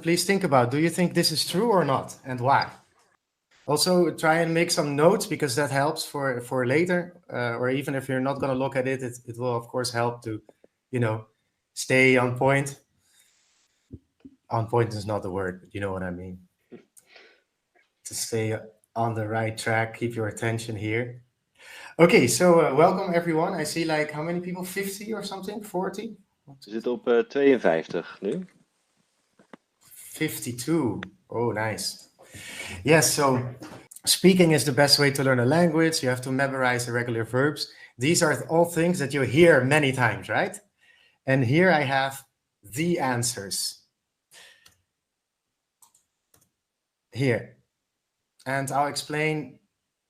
please think about, do you think this is true or not, and why? Also, try and make some notes, because that helps for later, or even if you're not going to look at it, it will, of course, help to, stay on point. On point is not the word, but you know what I mean. To stay on the right track, keep your attention here. Okay, so welcome everyone. I see like how many people? 50 or something? 40? We zitten op 52 nu. 52. Oh, nice. Yes, so speaking is the best way to learn a language. You have to memorize irregular verbs. These are all things that you hear many times, right? And here I have the answers. Here. And I'll explain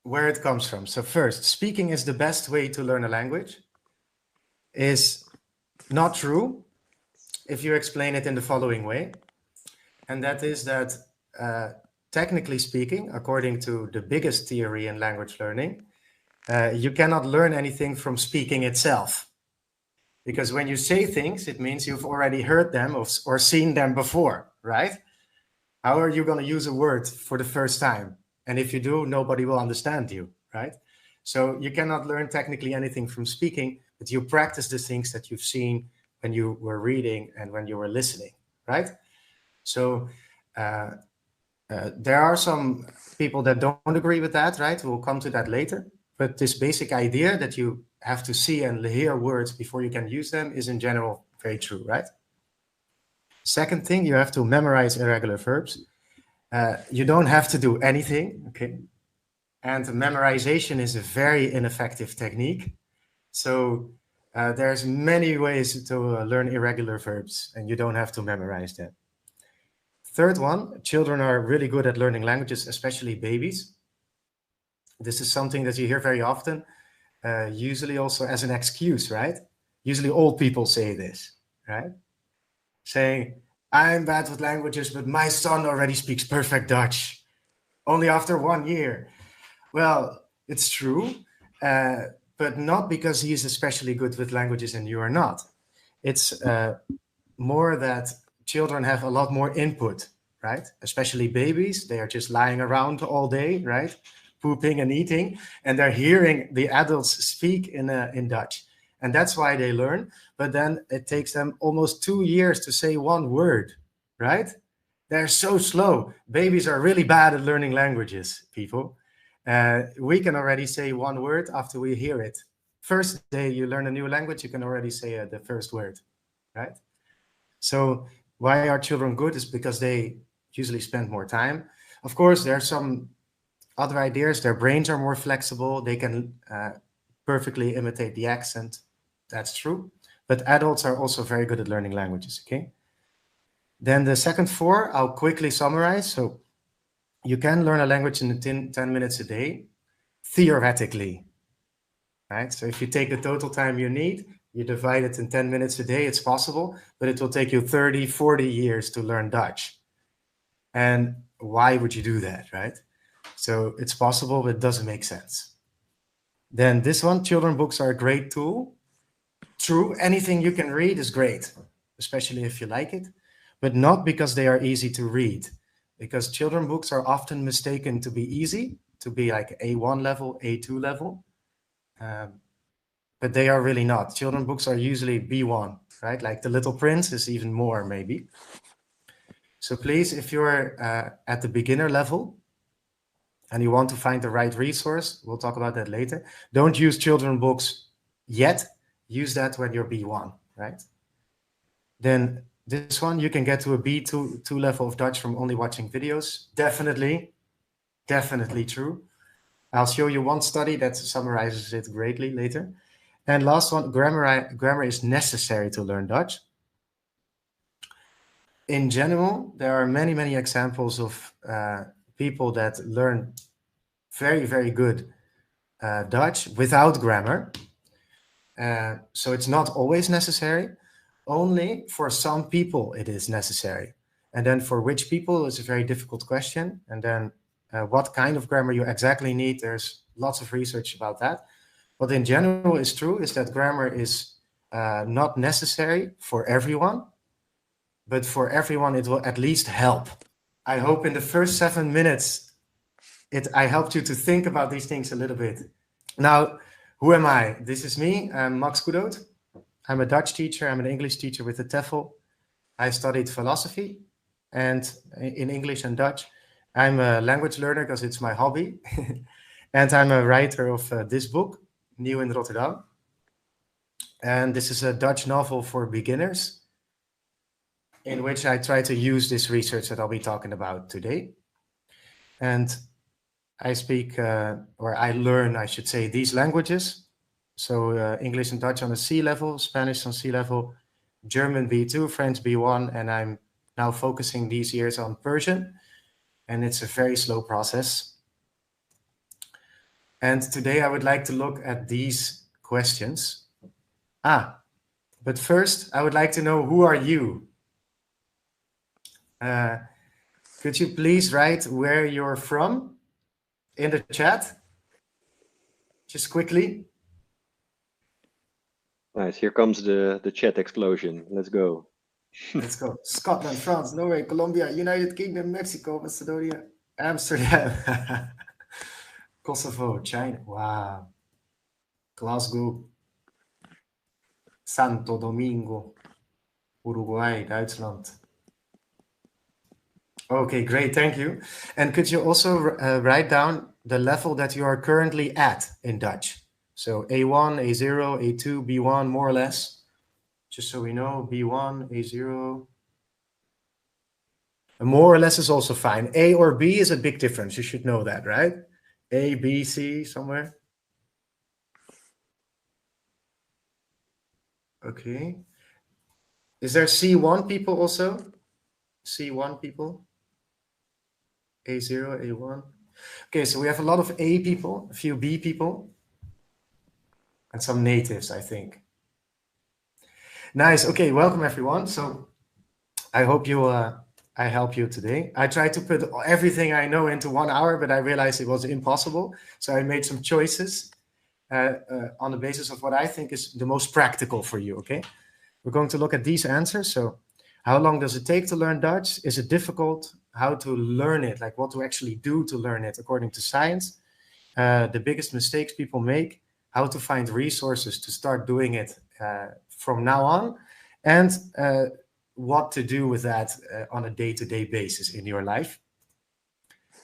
where it comes from. So first, speaking is the best way to learn a language is not true if you explain it in the following way. And that is that technically speaking, according to the biggest theory in language learning, you cannot learn anything from speaking itself. Because when you say things, it means you've already heard them or seen them before, right? How are you going to use a word for the first time? And if you do, nobody will understand you, right? So you cannot learn technically anything from speaking, but you practice the things that you've seen when you were reading and when you were listening, right? So there are some people that don't agree with that, right? We'll come to that later. But this basic idea that you have to see and hear words before you can use them is in general very true, right? Second thing, you have to memorize irregular verbs. You don't have to do anything, okay? And memorization is a very ineffective technique. So there's many ways to learn irregular verbs, and you don't have to memorize them. Third one, children are really good at learning languages, especially babies. This is something that you hear very often, usually also as an excuse, right? Usually old people say this, right? Saying, I'm bad with languages, but my son already speaks perfect Dutch, only after 1 year. Well, it's true, but not because he is especially good with languages and you are not. It's more that children have a lot more input, right? Especially babies, they are just lying around all day, right? Pooping and eating, and they're hearing the adults speak in Dutch. And that's why they learn, but then it takes them almost 2 years to say one word, right? They're so slow. Babies are really bad at learning languages, people. We can already say one word after we hear it. First day you learn a new language, you can already say the first word, right? So why are children good is because they usually spend more time. Of course, there are some other ideas. Their brains are more flexible. They can perfectly imitate the accent. That's true. But adults are also very good at learning languages, okay? Then the second 4, I'll quickly summarize. So you can learn a language in 10 minutes a day, theoretically, right? So if you take the total time you need, you divide it in 10 minutes a day, it's possible, but it will take you 30, 40 years to learn Dutch. And why would you do that, right? So it's possible, but it doesn't make sense. Then this one, children books are a great tool. True, anything you can read is great, especially if you like it, but not because they are easy to read, because children books are often mistaken to be easy, to be like A1 level, A2 level, but they are really not. Children books are usually B1, right? Like The Little Prince is even more, maybe. So please, if you're at the beginner level and you want to find the right resource, we'll talk about that later. Don't use children books yet. Use that when you're B1, right? Then this one, you can get to a B2 level of Dutch from only watching videos. Definitely true. I'll show you one study that summarizes it greatly later. And last one, grammar is necessary to learn Dutch. In general, there are many, many examples of people that learn very, very good Dutch without grammar. So it's not always necessary. Only for some people it is necessary. And then for which people is a very difficult question. And then what kind of grammar you exactly need, there's lots of research about that. What in general is true is that grammar is not necessary for everyone. but for everyone, it will at least help. I hope in the first 7 minutes, I helped you to think about these things a little bit. Now, who am I? This is me. I'm Max Kudoot. I'm a Dutch teacher. I'm an English teacher with the TEFL. I studied philosophy and in English and Dutch. I'm a language learner because it's my hobby. And I'm a writer of this book, Nieuw in Rotterdam. And this is a Dutch novel for beginners in which I try to use this research that I'll be talking about today. And I speak, or I learn, I should say, these languages. So English and Dutch on a C level, Spanish on C level, German B2, French B1, and I'm now focusing these years on Persian. And it's a very slow process. And today I would like to look at these questions. But first I would like to know, who are you? Could you please write where you're from in the chat? Just quickly. Nice. Here comes the chat explosion. Let's go. Let's go. Scotland, France, Norway, Colombia, United Kingdom, Mexico, Macedonia, Amsterdam, Kosovo, China. Wow. Glasgow, Santo Domingo, Uruguay, Duitsland. Okay, great. Thank you. And could you also write down the level that you are currently at in Dutch? So A1, A0, A2, B1, more or less. Just so we know, B1, A0. More or less is also fine. A or B is a big difference. You should know that, right? A, B, C, somewhere. Okay. Is there C1 people also? C1 people? A0, A1. Okay, so we have a lot of A people, a few B people, and some natives, I think. Nice. Okay, welcome everyone. So I hope I help you today. I tried to put everything I know into 1 hour, but I realized it was impossible. So I made some choices on the basis of what I think is the most practical for you, okay? We're going to look at these answers. So how long does it take to learn Dutch? Is it difficult? How to learn it, like what to actually do to learn it according to science? The biggest mistakes people make, how to find resources to start doing it from now on, and what to do with that on a day-to-day basis in your life.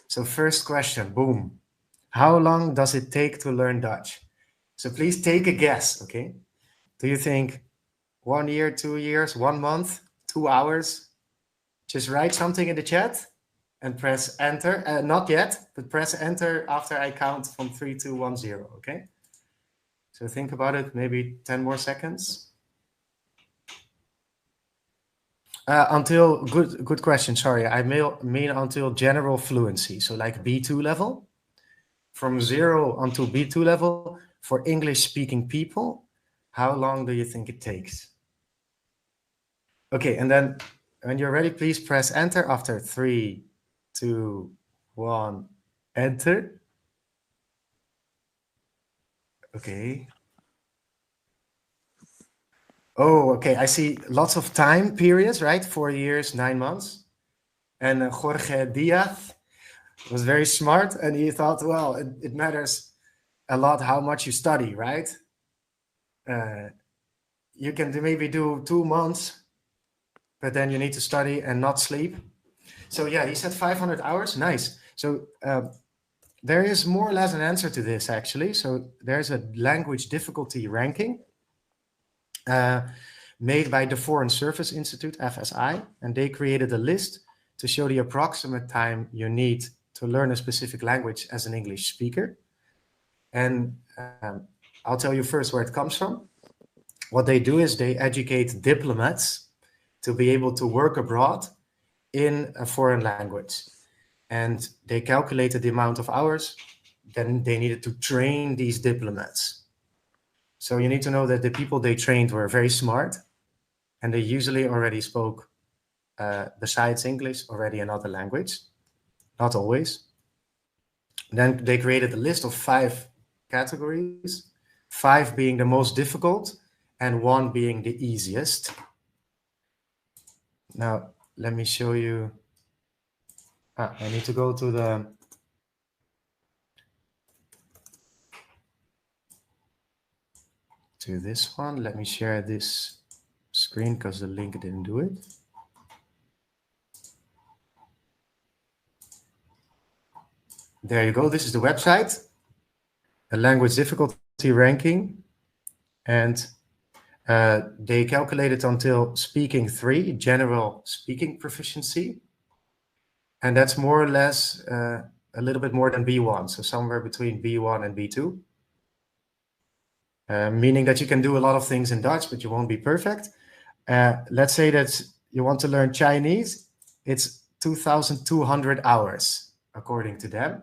So first question, boom. How long does it take to learn Dutch? So please take a guess, okay? Do you think 1 year, 2 years, 1 month, 2 hours? Just write something in the chat and press enter. Not yet, but press enter after I count from 3, 2, 1, 0, okay? So think about it, maybe 10 more seconds. Good question, sorry. I mean until general fluency, so like B2 level. From 0 until B2 level for English-speaking people, how long do you think it takes? Okay, and then when you're ready, please press enter after 3, 2, 1, enter. Okay. Oh, okay, I see lots of time periods, right? 4 years, 9 months. And Jorge Diaz was very smart, and he thought, well, it matters a lot how much you study, right? You can maybe do 2 months, but then you need to study and not sleep. So yeah, he said 500 hours. Nice. So there is more or less an answer to this, actually. So there's a language difficulty ranking made by the Foreign Service Institute, FSI, and they created a list to show the approximate time you need to learn a specific language as an English speaker. And I'll tell you first where it comes from. What they do is they educate diplomats to be able to work abroad in a foreign language. And they calculated the amount of hours then they needed to train these diplomats. So you need to know that the people they trained were very smart, and they usually already spoke, besides English, already another language. Not always. Then they created a list of 5 categories, 5 being the most difficult and 1 being the easiest. Now, let me show you. I need to go to this one. Let me share this screen because the link didn't do it. There you go. This is the website, a language difficulty ranking, and they calculate it until speaking 3, general speaking proficiency, and that's more or less a little bit more than B1, so somewhere between B1 and B2, meaning that you can do a lot of things in Dutch, but you won't be perfect. Let's say that you want to learn Chinese, it's 2,200 hours, according to them.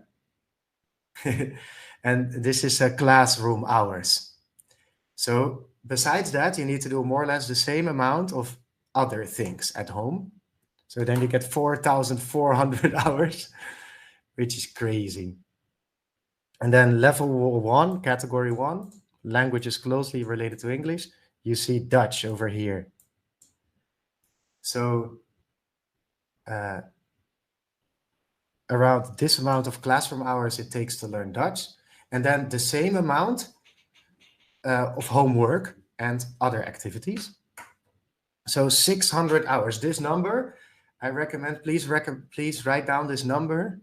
And this is classroom hours. So besides that, you need to do more or less the same amount of other things at home. So then you get 4,400 hours, which is crazy. And then level 1, category 1, languages closely related to English. You see Dutch over here. So around this amount of classroom hours it takes to learn Dutch. And then the same amount of homework and other activities. So 600 hours. This number, I recommend, please write down this number,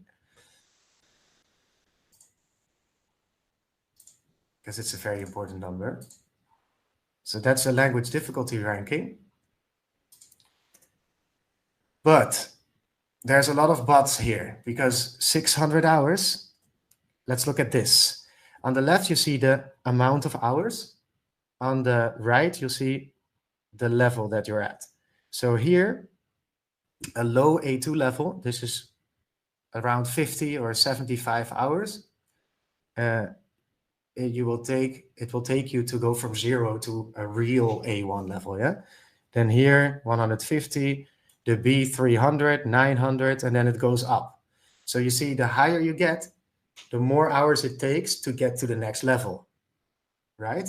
because it's a very important number. So that's a language difficulty ranking. But there's a lot of buts here, because 600 hours, let's look at this. On the left, you see the amount of hours. On the right, you see the level that you're at. So here, a low A2 level, this is around 50 or 75 hours. It will take you to go from 0 to a real A1 level, yeah? Then here, 150, the B 300, 900, and then it goes up. So you see, the higher you get, the more hours it takes to get to the next level, right?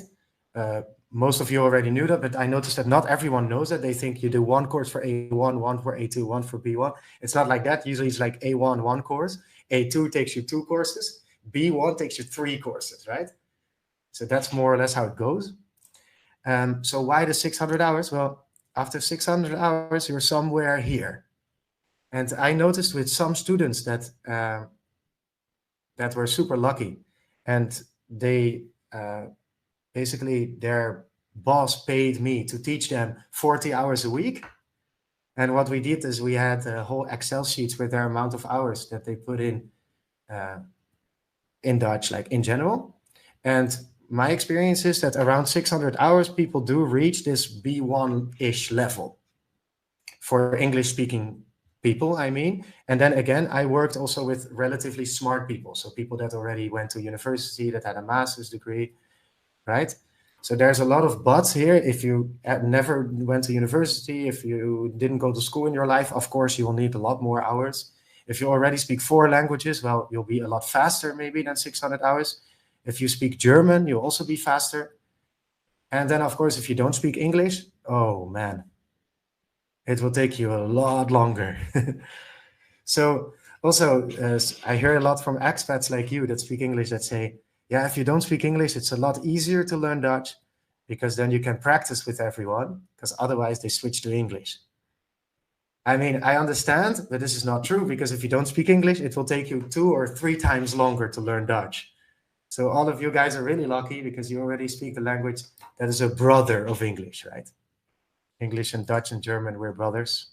Most of you already knew that, but I noticed that not everyone knows that. They think you do one course for A1, one for A2, one for B1. It's not like that. Usually it's like A1, one course, A2 takes you 2 courses, B1 takes you 3 courses, right? So that's more or less how it goes. So why the 600 hours? Well, after 600 hours, you're somewhere here. And I noticed with some students that that were super lucky, and they basically, their boss paid me to teach them 40 hours a week. And what we did is we had a whole Excel sheets with their amount of hours that they put in Dutch, like in general. And my experience is that around 600 hours, people do reach this B1-ish level for English-speaking people, I mean. And then again, I worked also with relatively smart people. So people that already went to university, that had a master's degree, right? So there's a lot of buts here. If you never went to university, if you didn't go to school in your life, of course, you will need a lot more hours. If you already speak 4 languages, well, you'll be a lot faster maybe than 600 hours. If you speak German, you'll also be faster. And then, of course, if you don't speak English, oh man, it will take you a lot longer. So also, I hear a lot from expats like you that speak English that say, yeah, if you don't speak English, it's a lot easier to learn Dutch, because then you can practice with everyone, because otherwise they switch to English. I mean, I understand, but this is not true, because if you don't speak English, it will take you 2 or 3 times longer to learn Dutch. So all of you guys are really lucky, because you already speak a language that is a brother of English, right? English and Dutch and German, we're brothers.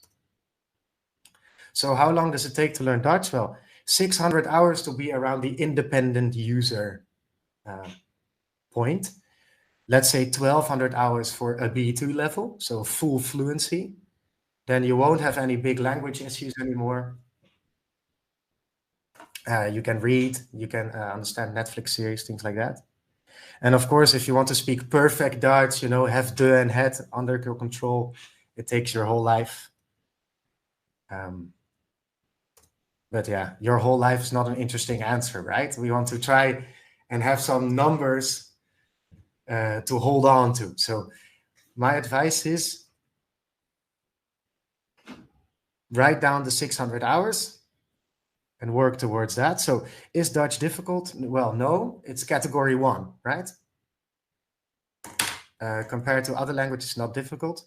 So how long does it take to learn Dutch? Well, 600 hours to be around the independent user point. Let's say 1,200 hours for a B2 level, so full fluency. Then you won't have any big language issues anymore. You can read, you can understand Netflix series, things like that. And of course, if you want to speak perfect Dutch, you know, have de and het under your control, it takes your whole life. But yeah, your whole life is not an interesting answer, right? We want to try and have some numbers to hold on to. So my advice is write down the 600 hours and work towards that. So is Dutch difficult? Well, no, it's category 1, right? Compared to other languages, not difficult.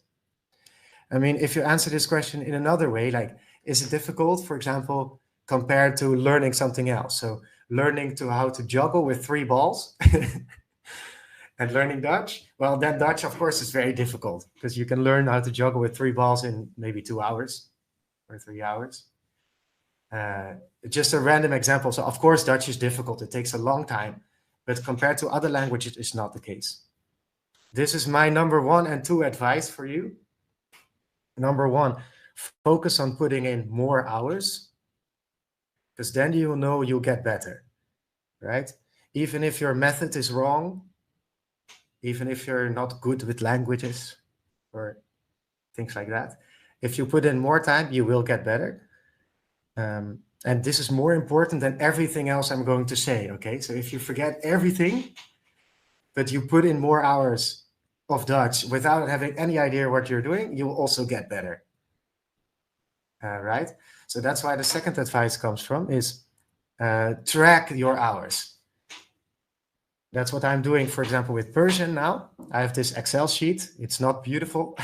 I mean, if you answer this question in another way, like, is it difficult, for example, compared to learning something else? So learning to how to juggle with 3 balls and learning Dutch, well, then Dutch, of course, is very difficult because you can learn how to juggle with 3 balls in maybe 2 hours or 3 hours. Just a random example. So of course, Dutch is difficult. It takes a long time, but compared to other languages, it's not the case. This is my number 1 and 2 advice for you. Number 1, focus on putting in more hours, because then you'll know you'll get better, right? Even if your method is wrong, even if you're not good with languages or things like that, if you put in more time, you will get better. And this is more important than everything else I'm going to say, okay? So if you forget everything, but you put in more hours of Dutch without having any idea what you're doing, you'll also get better, right? So that's why the second advice comes from is track your hours. That's what I'm doing, for example, with Persian now. I have this Excel sheet. It's not beautiful,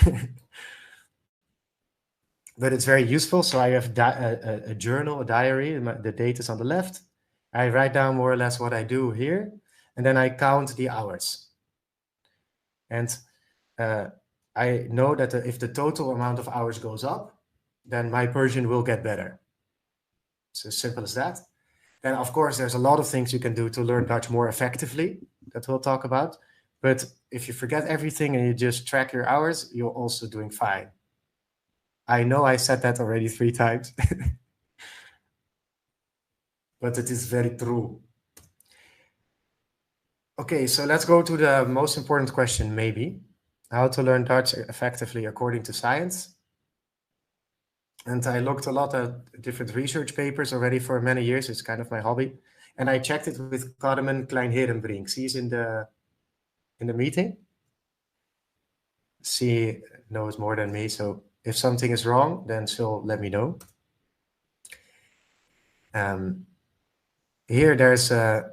but it's very useful. So I have a journal, a diary. The date is on the left. I write down more or less what I do here, and then I count the hours. And I know that if the total amount of hours goes up, then my Persian will get better. It's as simple as that. Then, of course, there's a lot of things you can do to learn Dutch more effectively that we'll talk about. But if you forget everything and you just track your hours, you're also doing fine. I know I said that already 3 times, but it is very true. Okay, so let's go to the most important question, maybe. How to learn Dutch effectively according to science. And I looked a lot at different research papers already for many years. It's kind of my hobby. And I checked it with Carmen Klein-Herenbrink. She's in the meeting. She knows more than me. So if something is wrong, then she'll let me know. Here there's a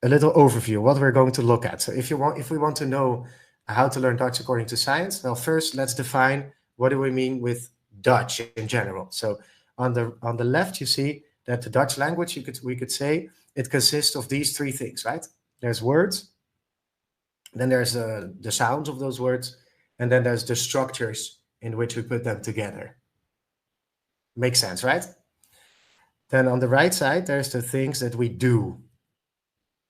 little overview, what we're going to look at. So if we want to know how to learn Dutch according to science, well, first let's define what do we mean with Dutch in general. So on the left, you see that the Dutch language, we could say it consists of these 3 things, right? There's words, then there's the sounds of those words, and then there's the structures in which we put them together. Makes sense, right? Then on the right side, there's the things that we do.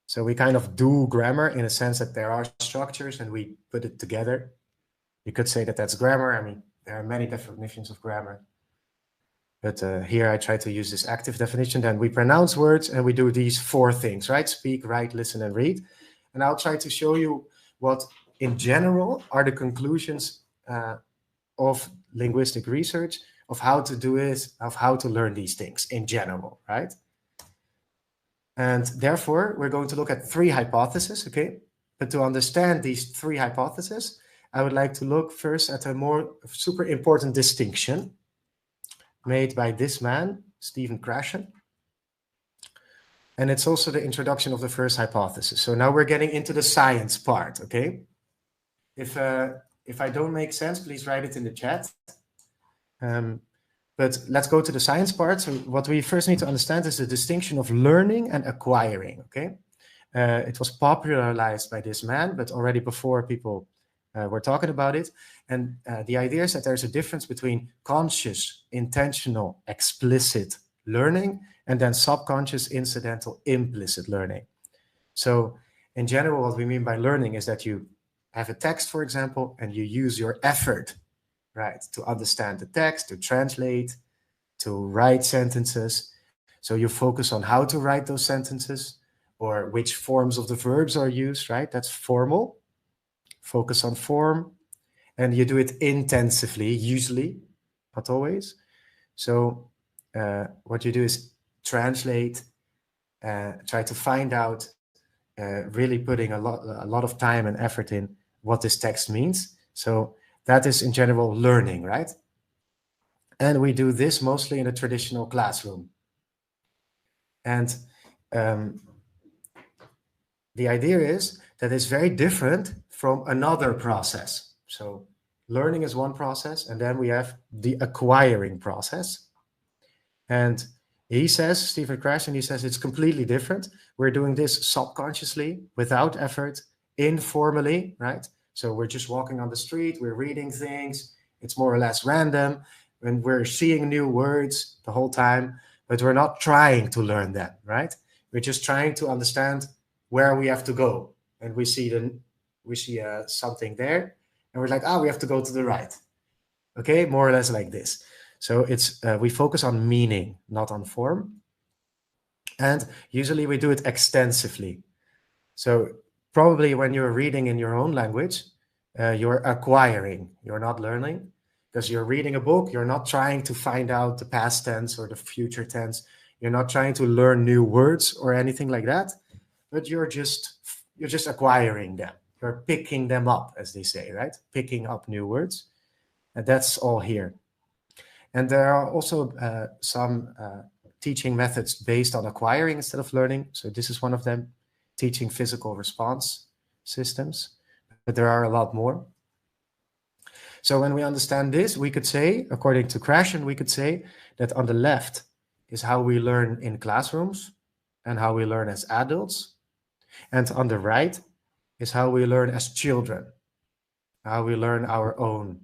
So we kind of do grammar in a sense that there are structures and we put it together. You could say that that's grammar. I mean, there are many definitions of grammar. But here I try to use this active definition. Then we pronounce words and we do these 4 things, right? Speak, write, listen, and read. And I'll try to show you what, in general, are the conclusions of linguistic research of how to do it, of how to learn these things in general, right? And therefore, we're going to look at 3 hypotheses, okay? But to understand these 3 hypotheses, I would like to look first at a more super important distinction made by this man, Stephen Krashen. And it's also the introduction of the first hypothesis. So now we're getting into the science part, okay? If I don't make sense, please write it in the chat. But let's go to the science part. So what we first need to understand is the distinction of learning and acquiring, okay? It was popularized by this man, but already before people were talking about it. And the idea is that there's a difference between conscious, intentional, explicit learning and then subconscious, incidental, implicit learning. So in general, what we mean by learning is that you have a text, for example, and you use your effort, right, to understand the text, to translate, to write sentences. So you focus on how to write those sentences or which forms of the verbs are used, right? That's formal. Focus on form. And you do it intensively, usually, not always. So what you do is translate, try to find out, really putting a lot of time and effort in what this text means. So that is in general learning, right? And we do this mostly in a traditional classroom. And the idea is that it's very different from another process. So learning is one process, and then we have the acquiring process. And he says, Stephen Krashen, he says it's completely different. We're doing this subconsciously, without effort, informally, right? So we're just walking on the street, we're reading things, it's more or less random, and we're seeing new words the whole time, but we're not trying to learn them, right? We're just trying to understand where we have to go. And we see something there, and we're like, we have to go to the right. Okay, more or less like this. So it's we focus on meaning, not on form. And usually we do it extensively. So probably when you're reading in your own language, you're acquiring, you're not learning. Because you're reading a book, you're not trying to find out the past tense or the future tense. You're not trying to learn new words or anything like that, but you're just acquiring them. You're picking them up, as they say, right? Picking up new words. And that's all here. And there are also some teaching methods based on acquiring instead of learning. So this is one of them, teaching physical response systems. But there are a lot more. So when we understand this, we could say, according to Krashen, we could say that on the left is how we learn in classrooms and how we learn as adults. And on the right is how we learn as children, how we learn our own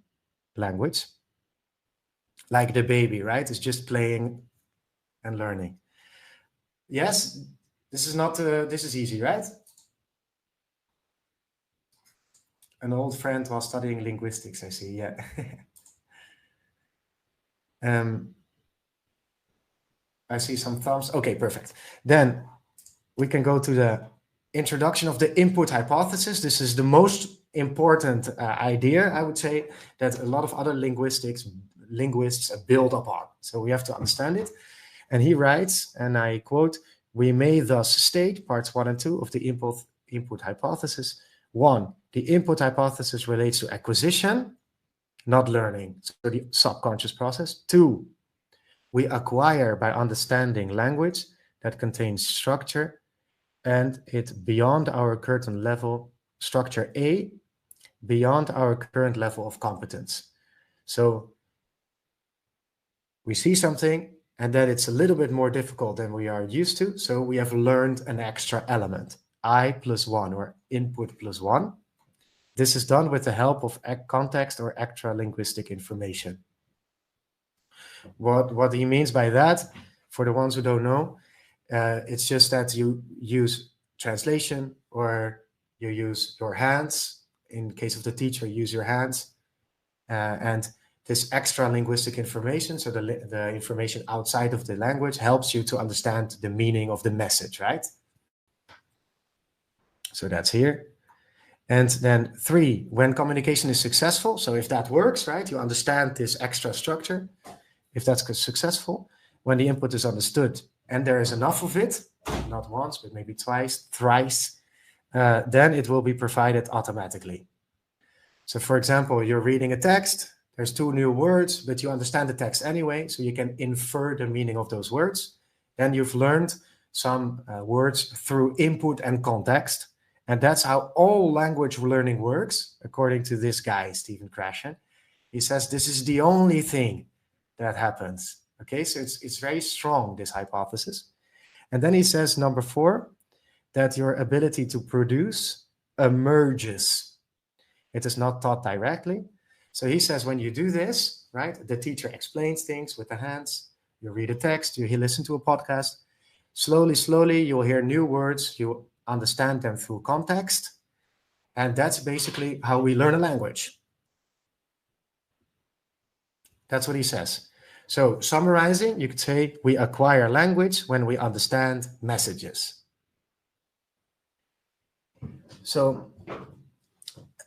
language. Like the baby, right? It's just playing and learning. Yes, this is easy, right? An old friend while studying linguistics, I see, yeah. I see some thumbs. Okay, perfect. Then we can go to the introduction of the input hypothesis. This is the most important idea, I would say, that a lot of other linguists build upon. So we have to understand it. And he writes, and I quote, "We may thus state, parts 1 and 2 of the input hypothesis. 1, the input hypothesis relates to acquisition, not learning, so the subconscious process. 2, we acquire by understanding language that contains structure and it beyond our current level, structure A, beyond our current level of competence." So we see something and then it's a little bit more difficult than we are used to. So we have learned an extra element, I plus 1 or input plus 1. This is done with the help of context or extra linguistic information. What he means by that, for the ones who don't know, it's just that you use translation or you use your hands. In case of the teacher, use your hands. And this extra linguistic information, so the information outside of the language, helps you to understand the meaning of the message, right? So that's here. And then 3, when communication is successful, so if that works, right, you understand this extra structure. If that's successful, when the input is understood and there is enough of it, not once, but maybe twice, thrice, then it will be provided automatically. So for example, you're reading a text, there's 2 new words, but you understand the text anyway, so you can infer the meaning of those words. Then you've learned some words through input and context. And that's how all language learning works, according to this guy, Stephen Krashen. He says this is the only thing that happens. Okay, so it's very strong, this hypothesis. And then he says, number 4, that your ability to produce emerges. It is not taught directly. So he says when you do this, right, the teacher explains things with the hands, you read a text, you listen to a podcast, slowly, you'll hear new words, you understand them through context. And that's basically how we learn a language. That's what he says. So summarizing, you could say we acquire language when we understand messages. So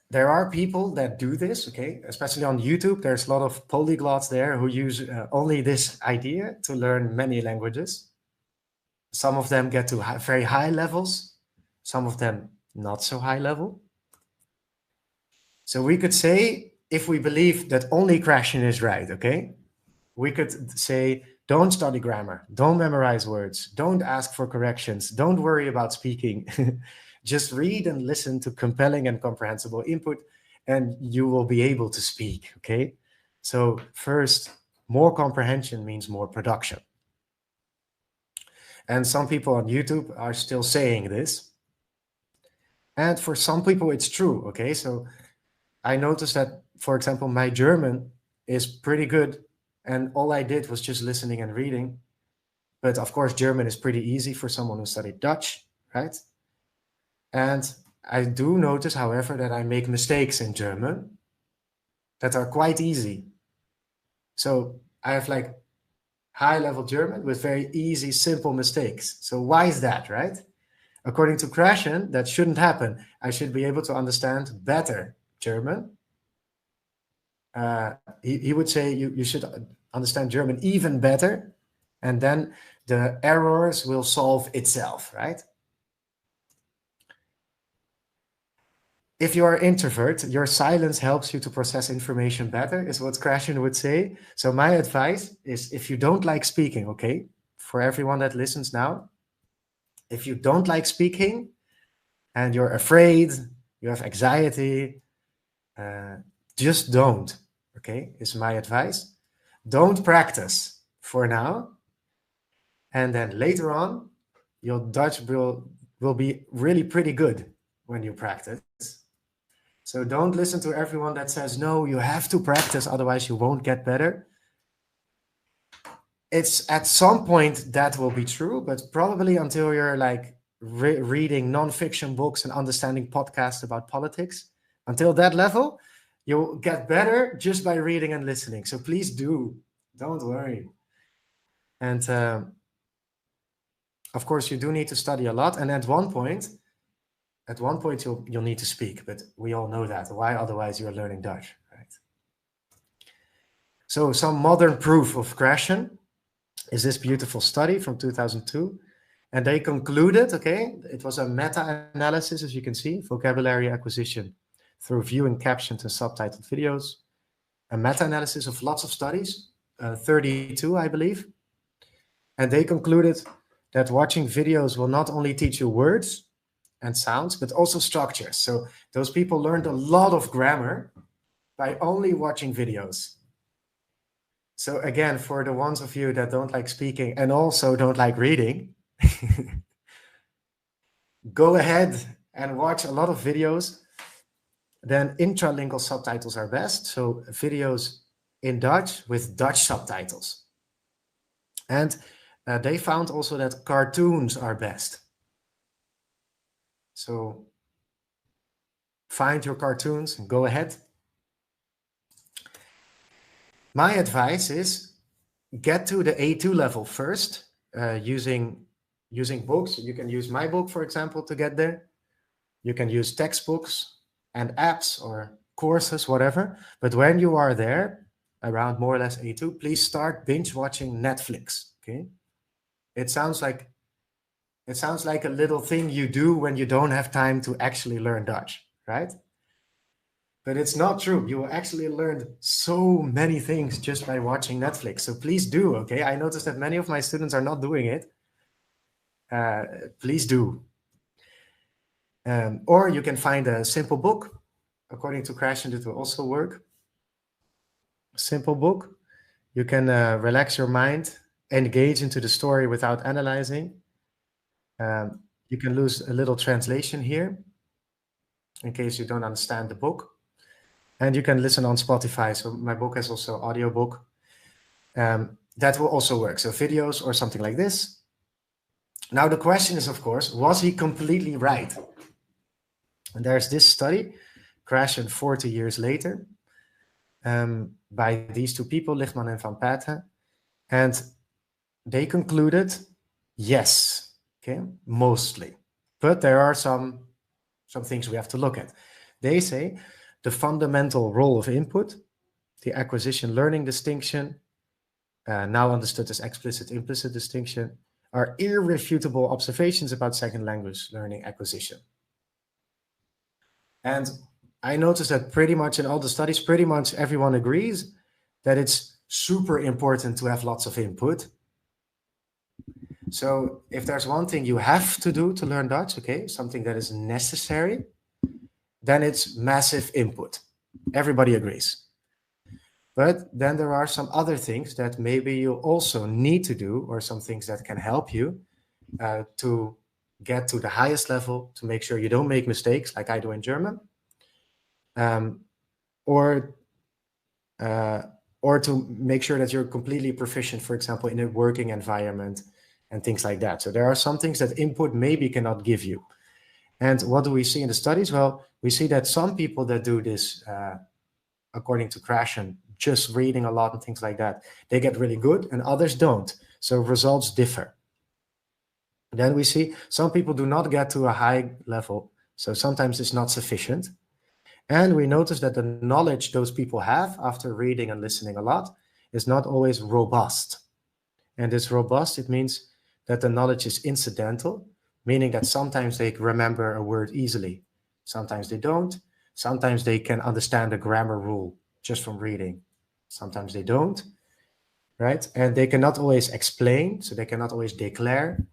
there are people that do this, okay? Especially on YouTube, there's a lot of polyglots there who use only this idea to learn many languages. Some of them get to very high levels, some of them not so high level. So we could say, if we believe that only Krashen is right, okay? we could say, don't study grammar, don't memorize words, don't ask for corrections, don't worry about speaking. Just read and listen to compelling and comprehensible input, and you will be able to speak, okay? So first, more comprehension means more production. And some people on YouTube are still saying this. And for some people, it's true, okay? So I noticed that, for example, my German is pretty good, and all I did was just listening and reading. But of course, German is pretty easy for someone who studied Dutch, right? And I do notice, however, that I make mistakes in German that are quite easy. So I have like high-level German with very easy, simple mistakes. So why is that, right? According to Krashen, that shouldn't happen. I should be able to understand better German. He would say you should understand German even better, and then the errors will solve itself, right? If you are an introvert, your silence helps you to process information better, is what Krashen would say. So my advice is, if you don't like speaking, okay, for everyone that listens now, if you don't like speaking and you're afraid, you have anxiety, just don't, okay, is my advice. Don't practice for now. And then later on, your Dutch will be really pretty good when you practice. So don't listen to everyone that says, no, you have to practice, otherwise you won't get better. It's at some point that will be true, but probably until you're like reading nonfiction books and understanding podcasts about politics, until that level, you'll get better just by reading and listening. So please do, don't worry. And of course, you do need to study a lot. And at one point you'll need to speak, but we all know that. Why? Otherwise you're learning Dutch, right? So some modern proof of Krashen is this beautiful study from 2002. And they concluded, okay, it was a meta-analysis, as you can see, vocabulary acquisition through viewing captioned and subtitled videos, a meta-analysis of lots of studies, 32, I believe. And they concluded that watching videos will not only teach you words and sounds, but also structures. So those people learned a lot of grammar by only watching videos. So again, for the ones of you that don't like speaking and also don't like reading, go ahead and watch a lot of videos. Then intralingual subtitles are best. So videos in Dutch with Dutch subtitles. And they found also that cartoons are best. So find your cartoons and go ahead. My advice is get to the A2 level first, using books. You can use my book, for example, to get there. You can use textbooks and apps or courses, whatever. But when you are there, around more or less A2, please start binge watching Netflix, okay? It sounds like a little thing you do when you don't have time to actually learn Dutch, right? But it's not true. You will actually learn so many things just by watching Netflix. So please do, okay? I noticed that many of my students are not doing it. Please do. Or you can find a simple book. According to Krashen, it will also work. A simple book. You can relax your mind, engage into the story without analyzing. You can lose a little translation here in case you don't understand the book. And you can listen on Spotify. So my book has also audiobook. That will also work. So videos or something like this. Now the question is, of course, was he completely right? And there's this study, Krashen 40 years later, by these two people, Lichtman and Van Patten. And they concluded, yes, okay, mostly. But there are some things we have to look at. They say the fundamental role of input, the acquisition-learning distinction, now understood as explicit-implicit distinction, are irrefutable observations about second language learning acquisition. And I noticed that pretty much in all the studies, pretty much everyone agrees that it's super important to have lots of input. So if there's one thing you have to do to learn Dutch, okay, something that is necessary, then it's massive input. Everybody agrees. But then there are some other things that maybe you also need to do, or some things that can help you to get to the highest level, to make sure you don't make mistakes like I do in German, or to make sure that you're completely proficient, for example, in a working environment and things like that. So there are some things that input maybe cannot give you. And what do we see in the studies? Well, we see that some people that do this, according to Krashen, just reading a lot and things like that, they get really good and others don't. So results differ. Then we see some people do not get to a high level. So sometimes it's not sufficient. And we notice that the knowledge those people have after reading and listening a lot is not always robust. And it's robust, it means that the knowledge is incidental, meaning that sometimes they remember a word easily. Sometimes they don't. Sometimes they can understand a grammar rule just from reading. Sometimes they don't, right? And they cannot always explain, so they cannot always declare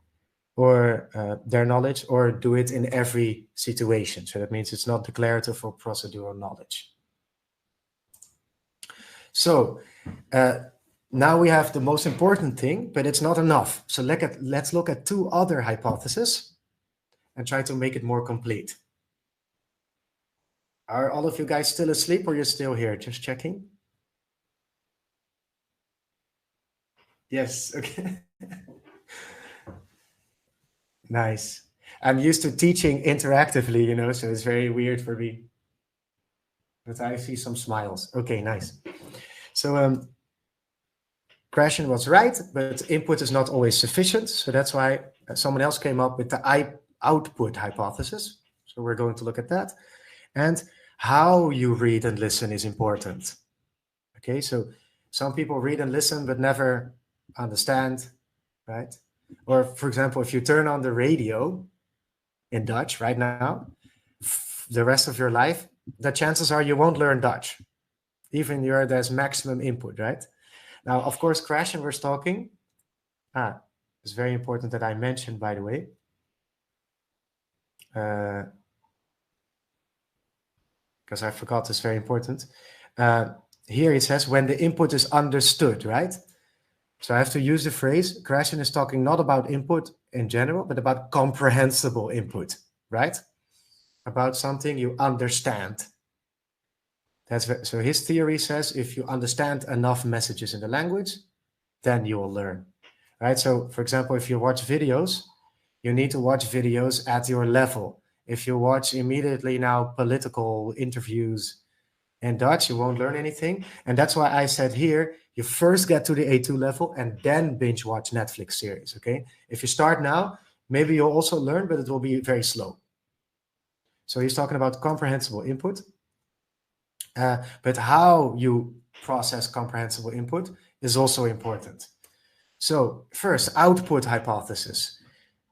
or their knowledge or do it in every situation. So that means it's not declarative or procedural knowledge. So now we have the most important thing, but it's not enough. So let's look at two other hypotheses and try to make it more complete. Are all of you guys still asleep or you're still here? Just checking. Yes, okay. Nice. I'm used to teaching interactively, so it's very weird for me. But I see some smiles. Okay, nice. So Krashen was right, but input is not always sufficient. So that's why someone else came up with the output hypothesis. So we're going to look at that. And how you read and listen is important. Okay, so some people read and listen but never understand, right? Or for example, if you turn on the radio in Dutch right now, the rest of your life, the chances are you won't learn Dutch, even there's maximum input, right? Now, of course, Krashen was talking. It's very important that I mentioned, by the way. Because I forgot, it's very important. Here it says, when the input is understood, right? So I have to use the phrase, Krashen is talking not about input in general, but about comprehensible input, right? About something you understand. So his theory says, if you understand enough messages in the language, then you will learn, right? So for example, if you watch videos, you need to watch videos at your level. If you watch immediately now political interviews in Dutch, you won't learn anything. And that's why I said here, you first get to the A2 level and then binge watch Netflix series, okay? If you start now, maybe you'll also learn, but it will be very slow. So he's talking about comprehensible input. But how you process comprehensible input is also important. So first, output hypothesis.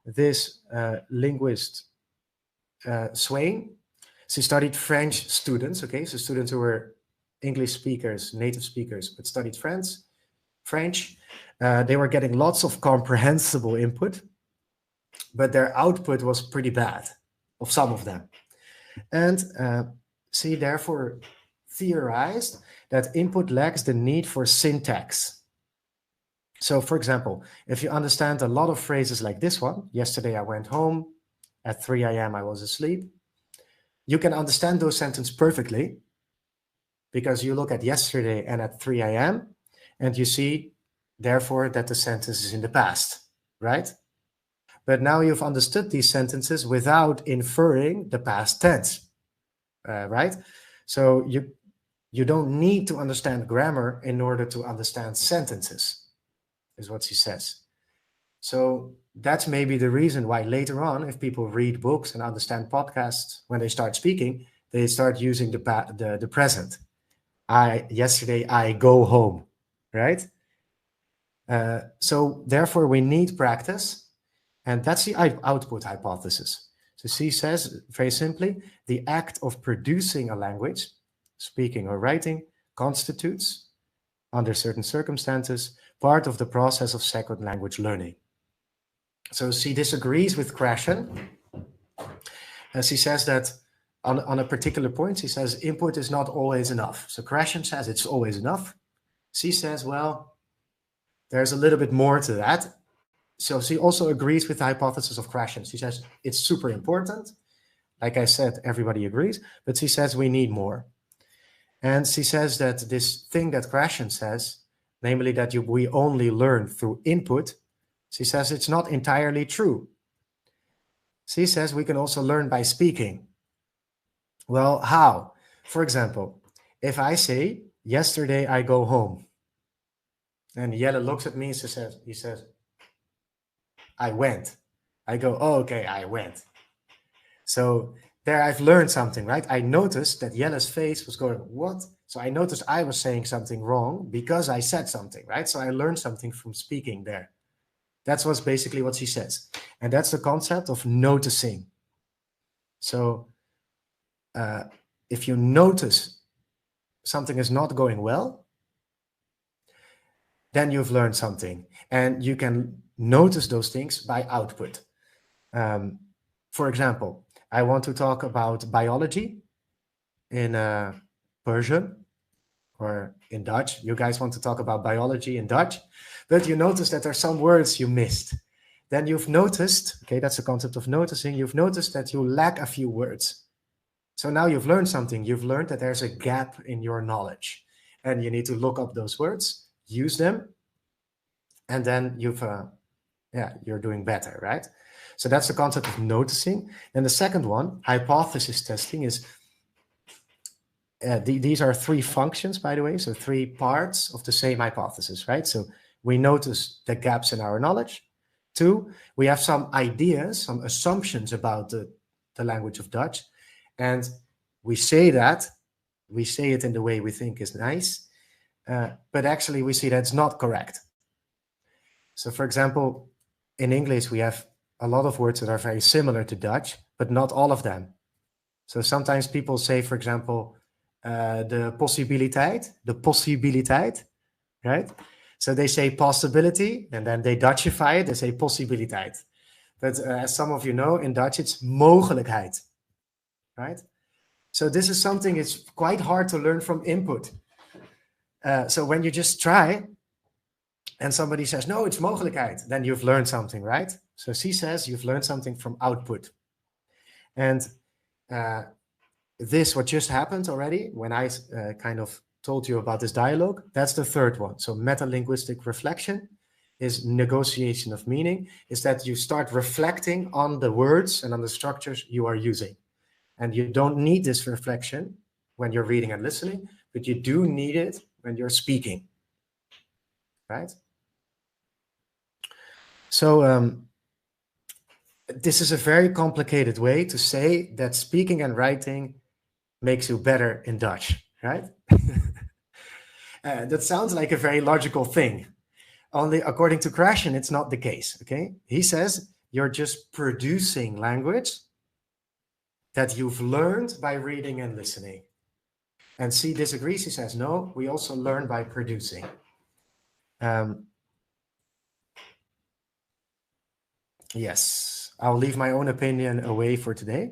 This linguist, Swain, she studied French students, okay? So students who were English speakers, native speakers, but studied French. They were getting lots of comprehensible input, but their output was pretty bad, of some of them. And she therefore theorized that input lacks the need for syntax. So for example, if you understand a lot of phrases like this one, yesterday I went home, at 3 a.m. I was asleep, you can understand those sentences perfectly because you look at yesterday and at 3 a.m. and you see, therefore, that the sentence is in the past, right? But now you've understood these sentences without inferring the past tense, right? So you don't need to understand grammar in order to understand sentences, is what she says. So that's maybe the reason why later on, if people read books and understand podcasts, when they start speaking, they start using the present. Yesterday I go home, right? So therefore we need practice, and that's the output hypothesis. So she says very simply, the act of producing a language, speaking or writing, constitutes under certain circumstances, part of the process of second language learning. So she disagrees with Krashen, as he says that on a particular point, he says input is not always enough. So Krashen says it's always enough. She says, well, there's a little bit more to that. So she also agrees with the hypothesis of Krashen. She says it's super important. Like I said, everybody agrees, but she says we need more. And she says that this thing that Krashen says, namely that we only learn through input, she says it's not entirely true. She says we can also learn by speaking. Well, how? For example, if I say, yesterday I go home, and Jelle looks at me and he says, I went. I go, oh, okay, I went. So there I've learned something, right? I noticed that Jelle's face was going, what? So I noticed I was saying something wrong because I said something, right? So I learned something from speaking there. That's what's basically what she says. And that's the concept of noticing. So if you notice something is not going well, then you've learned something. And you can notice those things by output. For example, I want to talk about biology in Persian or in Dutch. You guys want to talk about biology in Dutch, but you notice that there's some words you missed. Then you've noticed, okay, that's the concept of noticing. You've noticed that you lack a few words. So now you've learned something. You've learned that there's a gap in your knowledge and you need to look up those words, use them, and then you're doing better, right? So that's the concept of noticing. And the second one, hypothesis testing, is these are three functions, by the way, so three parts of the same hypothesis, right? So we notice the gaps in our knowledge. Two, we have some ideas, some assumptions about the language of Dutch, and we say it in the way we think is nice, but actually we see that's not correct. So for example, in English, we have a lot of words that are very similar to Dutch, but not all of them. So sometimes people say, for example, the possibiliteit, right? So they say possibility, and then they Dutchify it, they say possibiliteit. But as some of you know, in Dutch, it's mogelijkheid, right? So this is something it's quite hard to learn from input. So when you just try, and somebody says, no, it's mogelijkheid, then you've learned something, right? So she says you've learned something from output. And what just happened already, when I kind of told you about this dialogue, that's the third one. So meta-linguistic reflection is negotiation of meaning, is that you start reflecting on the words and on the structures you are using. And you don't need this reflection when you're reading and listening, but you do need it when you're speaking, right? So this is a very complicated way to say that speaking and writing makes you better in Dutch, right? That sounds like a very logical thing. Only according to Krashen, it's not the case, okay? He says you're just producing language that you've learned by reading and listening. And she disagrees. He says, no, we also learn by producing. Yes, I'll leave my own opinion away for today.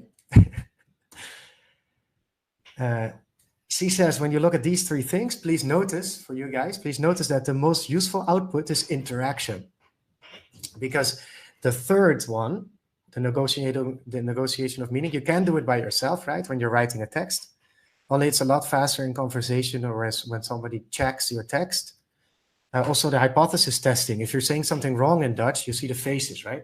She says, when you look at these three things, please notice, for you guys, please notice that the most useful output is interaction. Because the third one, the negotiation of meaning, you can do it by yourself, right? When you're writing a text. Only it's a lot faster in conversation or when somebody checks your text. Also the hypothesis testing. If you're saying something wrong in Dutch, you see the faces, right?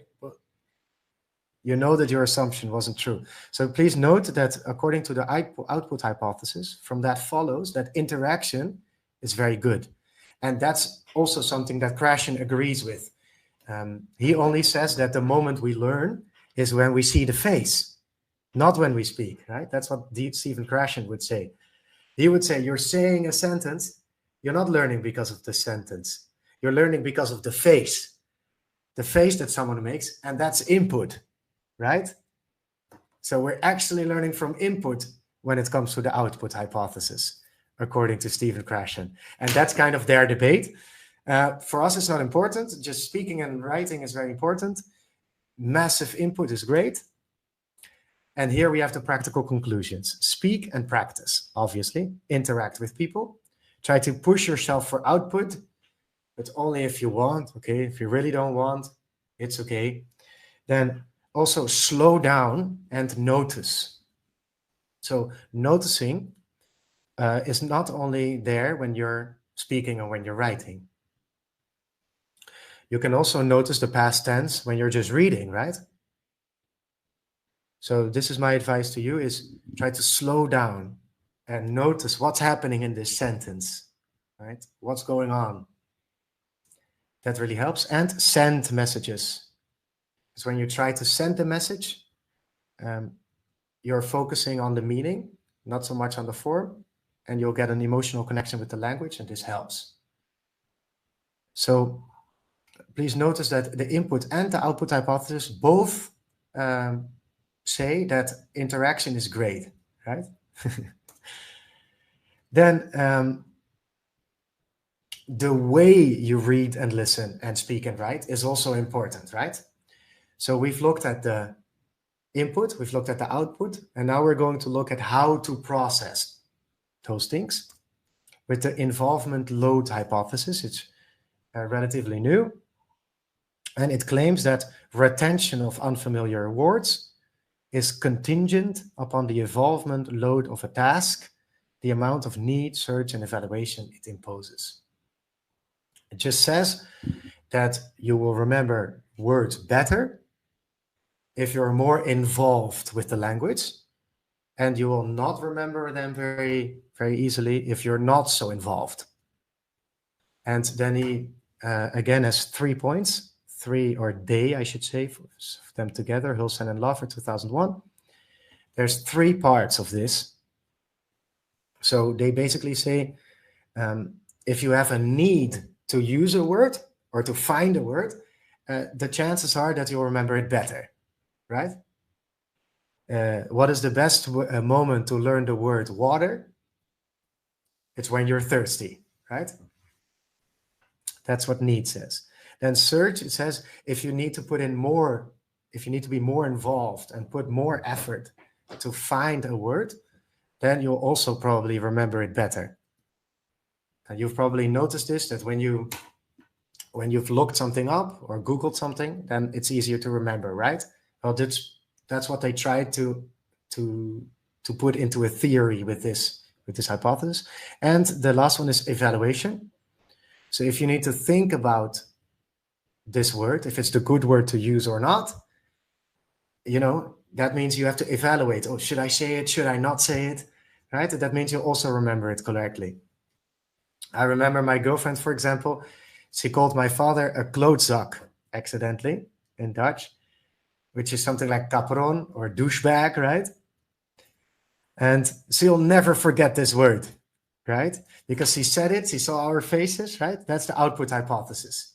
You know that your assumption wasn't true. So please note that according to the output hypothesis, from that follows that interaction is very good. And that's also something that Krashen agrees with. He only says that the moment we learn is when we see the face, not when we speak, right? That's what Stephen Krashen would say. He would say, you're saying a sentence, you're not learning because of the sentence. You're learning because of the face that someone makes, and that's input, right? So we're actually learning from input when it comes to the output hypothesis. according to Stephen Krashen. And that's kind of their debate. For us, it's not important. Just speaking and writing is very important. Massive input is great. And here we have the practical conclusions. Speak and practice, obviously. Interact with people. Try to push yourself for output, but only if you want, okay? If you really don't want, it's okay. Then also slow down and notice. So noticing is not only there when you're speaking or when you're writing. You can also notice the past tense when you're just reading, right? So this is my advice to you, is try to slow down and notice what's happening in this sentence, right? What's going on? That really helps. And send messages. Because when you try to send the message, you're focusing on the meaning, not so much on the form, and you'll get an emotional connection with the language, and this helps. So please notice that the input and the output hypothesis both say that interaction is great, right? Then the way you read and listen and speak and write is also important, right? So we've looked at the input, we've looked at the output, and now we're going to look at how to process those things with the involvement load hypothesis. It's relatively new, and it claims that retention of unfamiliar words is contingent upon the involvement load of a task, the amount of need, search, and evaluation it imposes. It just says that you will remember words better if you're more involved with the language, and you will not remember them very, very easily if you're not so involved. And then he, again, has 3 points, or they, I should say, for them together, Hulsen and Lover, 2001. There's 3 parts of this. So they basically say, if you have a need to use a word or to find a word, the chances are that you'll remember it better, right? What is the best moment to learn the word water? It's when you're thirsty, right? That's what need says. Then search, it says, if you need to put in more, if you need to be more involved and put more effort to find a word, then you'll also probably remember it better. And you've probably noticed this, that when you've looked something up or Googled something, then it's easier to remember, right? Well, that's what they tried to put into a theory with this hypothesis. And the last one is evaluation. So if you need to think about this word, if it's the good word to use or not, that means you have to evaluate. Oh, should I say it? Should I not say it? Right? That means you also remember it correctly. I remember my girlfriend, for example, she called my father a klootzak accidentally in Dutch, which is something like capron or douchebag, right? And she'll never forget this word, right? Because she said it, she saw our faces, right? That's the output hypothesis.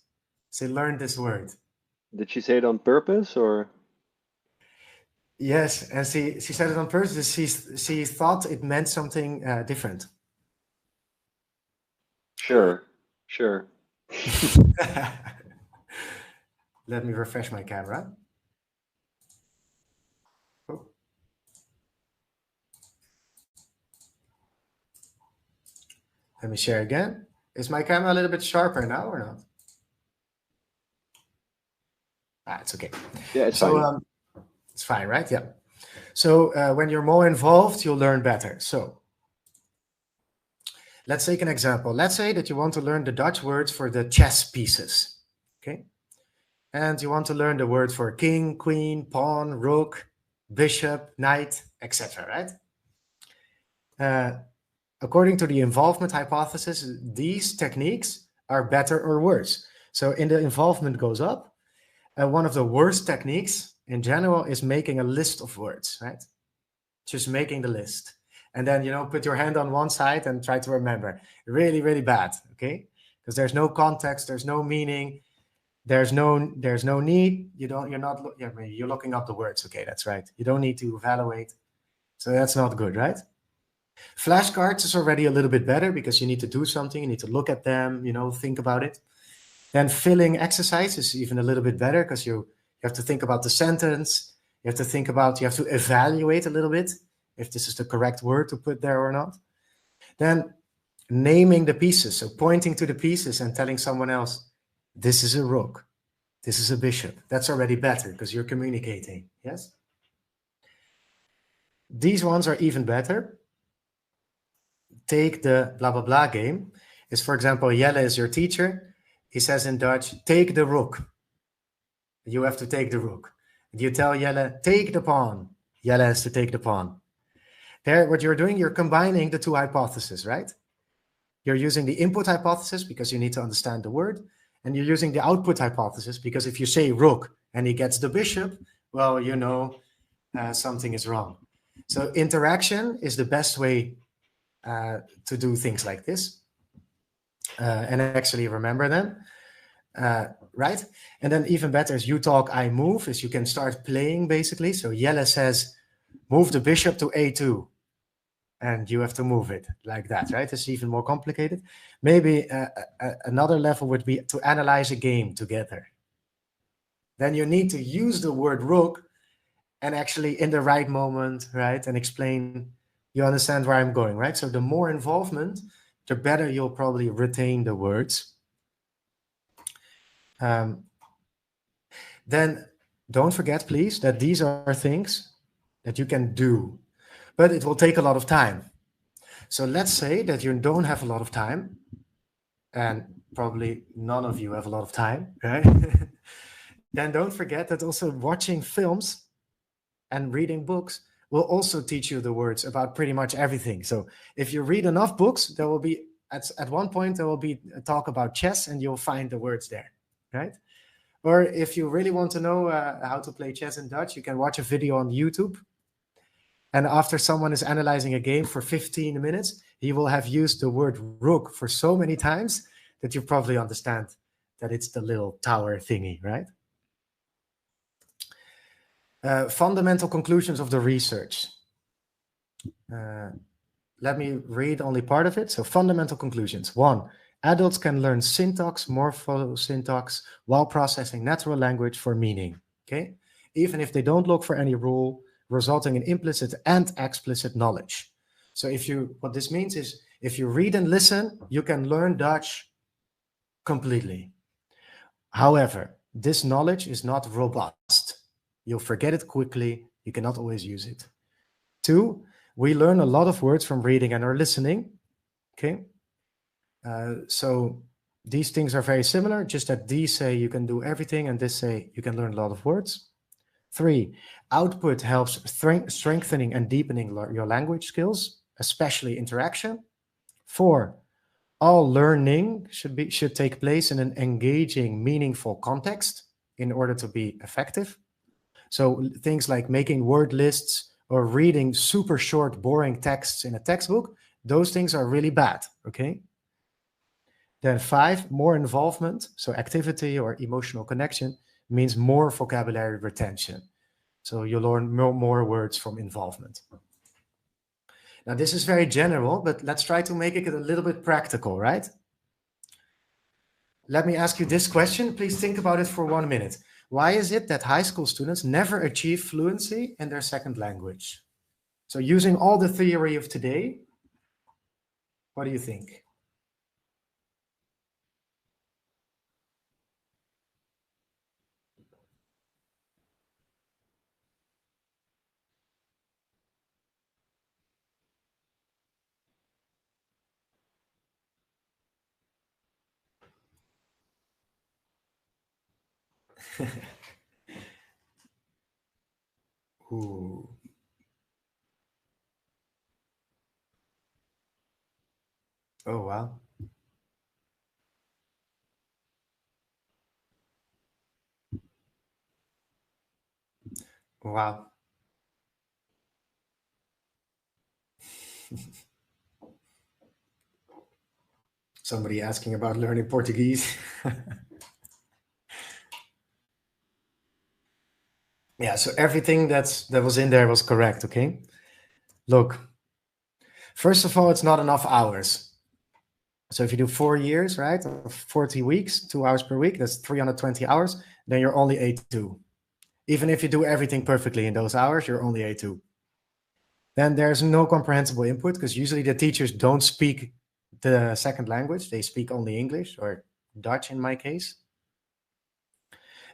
She learned this word. Did she say it on purpose or? Yes, and she said it on purpose. She thought it meant something different. Sure. Let me refresh my camera. Oh. Let me share again. Is my camera a little bit sharper now or not? It's okay. Yeah, it's fine. It's fine, right? Yeah. So when you're more involved, you'll learn better. So let's take an example. Let's say that you want to learn the Dutch words for the chess pieces, okay? And you want to learn the word for king, queen, pawn, rook, bishop, knight, etc., right? According to the involvement hypothesis, these techniques are better or worse. So in the involvement goes up. One of the worst techniques in general is making a list of words, right? Just making the list. And then, put your hand on one side and try to remember. Really, really bad, okay? Because there's no context, there's no meaning, there's no need. You're looking up the words. Okay, that's right. You don't need to evaluate. So that's not good, right? Flashcards is already a little bit better because you need to do something, you need to look at them, think about it. Then filling exercise is even a little bit better because you have to think about the sentence, you have to evaluate a little bit if this is the correct word to put there or not. Then naming the pieces, so pointing to the pieces and telling someone else, this is a rook, this is a bishop. That's already better because you're communicating, yes? These ones are even better. Take the blah, blah, blah game. Is, for example, Jelle is your teacher. He says in Dutch, take the rook. You have to take the rook. You tell Jelle, take the pawn. Jelle has to take the pawn. There, what you're doing, you're combining the two hypotheses, right? You're using the input hypothesis because you need to understand the word, and you're using the output hypothesis because if you say rook and he gets the bishop, well, something is wrong. So interaction is the best way to do things like this and actually remember them, right? And then even better is you talk, I move, is you can start playing basically. So Jelle says, move the bishop to a2. And you have to move it like that, right? It's even more complicated. Maybe another level would be to analyze a game together. Then you need to use the word rook and actually in the right moment, right? And explain, you understand where I'm going, right? So the more involvement, the better you'll probably retain the words. Then don't forget, please, that these are things that you can do, but it will take a lot of time. So let's say that you don't have a lot of time, and probably none of you have a lot of time, right? Then don't forget that also watching films and reading books will also teach you the words about pretty much everything. So if you read enough books, there will be, at one point, there will be a talk about chess and you'll find the words there, right? Or if you really want to know how to play chess in Dutch, you can watch a video on YouTube. And after someone is analyzing a game for 15 minutes, he will have used the word rook for so many times that you probably understand that it's the little tower thingy, right? Fundamental conclusions of the research. Let me read only part of it. So fundamental conclusions. 1, adults can learn syntax, morphosyntax while processing natural language for meaning, okay? Even if they don't look for any rule, resulting in implicit and explicit knowledge. So what this means is if you read and listen, you can learn Dutch completely. However, this knowledge is not robust. You'll forget it quickly. You cannot always use it. 2, we learn a lot of words from reading and or listening. Okay. So these things are very similar, just that these say you can do everything and this say you can learn a lot of words. 3, output helps strengthening and deepening your language skills, especially interaction. 4, all learning should take place in an engaging, meaningful context in order to be effective. So things like making word lists or reading super short, boring texts in a textbook, those things are really bad, okay? Then 5, more involvement, so activity or emotional connection means more vocabulary retention. So you learn more words from involvement. Now this is very general, but let's try to make it a little bit practical, right? Let me ask you this question. Please think about it for 1 minute. Why is it that high school students never achieve fluency in their second language? So using all the theory of today, what do you think? Ooh. Oh, wow. Wow. Somebody asking about learning Portuguese. Yeah, so everything that was in there was correct, okay? Look, First of all, it's not enough hours. So if you do 4 years, right, or 40 weeks, 2 hours per week, that's 320 hours, then you're only A2. Even if you do everything perfectly in those hours, you're only A2. Then there's no comprehensible input, because usually the teachers don't speak the second language. They speak only English or Dutch in my case.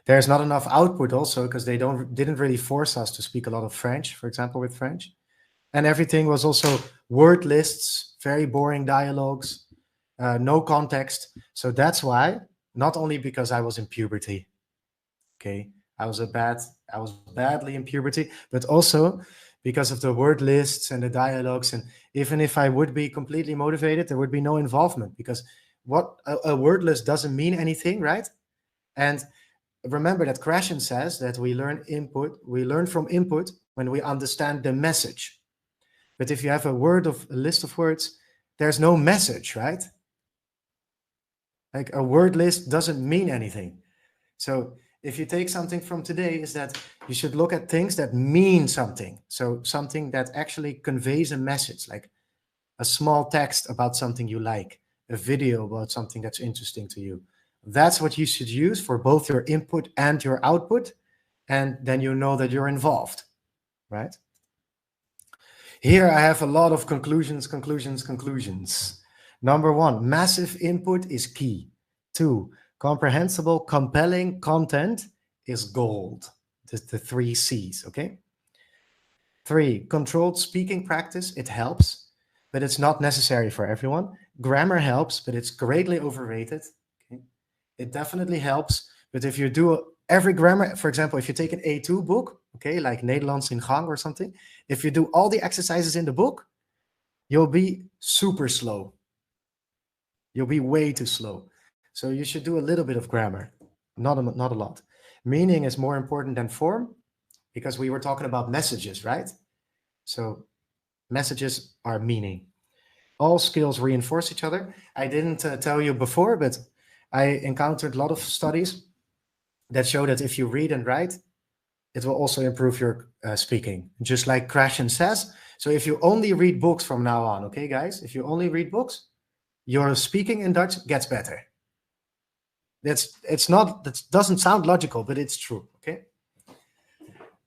There's not enough output also, because they didn't really force us to speak a lot of French, for example, with French. And everything was also word lists, very boring dialogues, no context. So that's why, not only because I was in puberty, okay, I was badly in puberty, but also because of the word lists and the dialogues. And even if I would be completely motivated, there would be no involvement, because what a word list doesn't mean anything, right? And remember that Krashen says that we learn from input when we understand the message. But if you have a list of words, there's no message, right? Like a word list doesn't mean anything. So if you take something from today, is that you should look at things that mean something. So something that actually conveys a message, like a small text about something you like, a video about something that's interesting to you. That's what you should use for both your input and your output. And then you know that you're involved, right? Here I have a lot of conclusions. Number 1, massive input is key. 2, comprehensible, compelling content is gold. Just the 3 C's, okay? 3, controlled speaking practice, it helps, but it's not necessary for everyone. Grammar helps, but it's greatly overrated. Okay? It definitely helps, but if you do every grammar, for example, if you take an A2 book, okay, like Nederlands in Gang or something, if you do all the exercises in the book, you'll be super slow. You'll be way too slow. So you should do a little bit of grammar, not a lot. Meaning is more important than form, because we were talking about messages, right? So messages are meaning. All skills reinforce each other. I didn't tell you before, but I encountered a lot of studies that show that if you read and write, it will also improve your speaking, just like Krashen says. So if you only read books from now on, okay, guys, if you only read books, your speaking in Dutch gets better. That doesn't sound logical, but it's true, okay?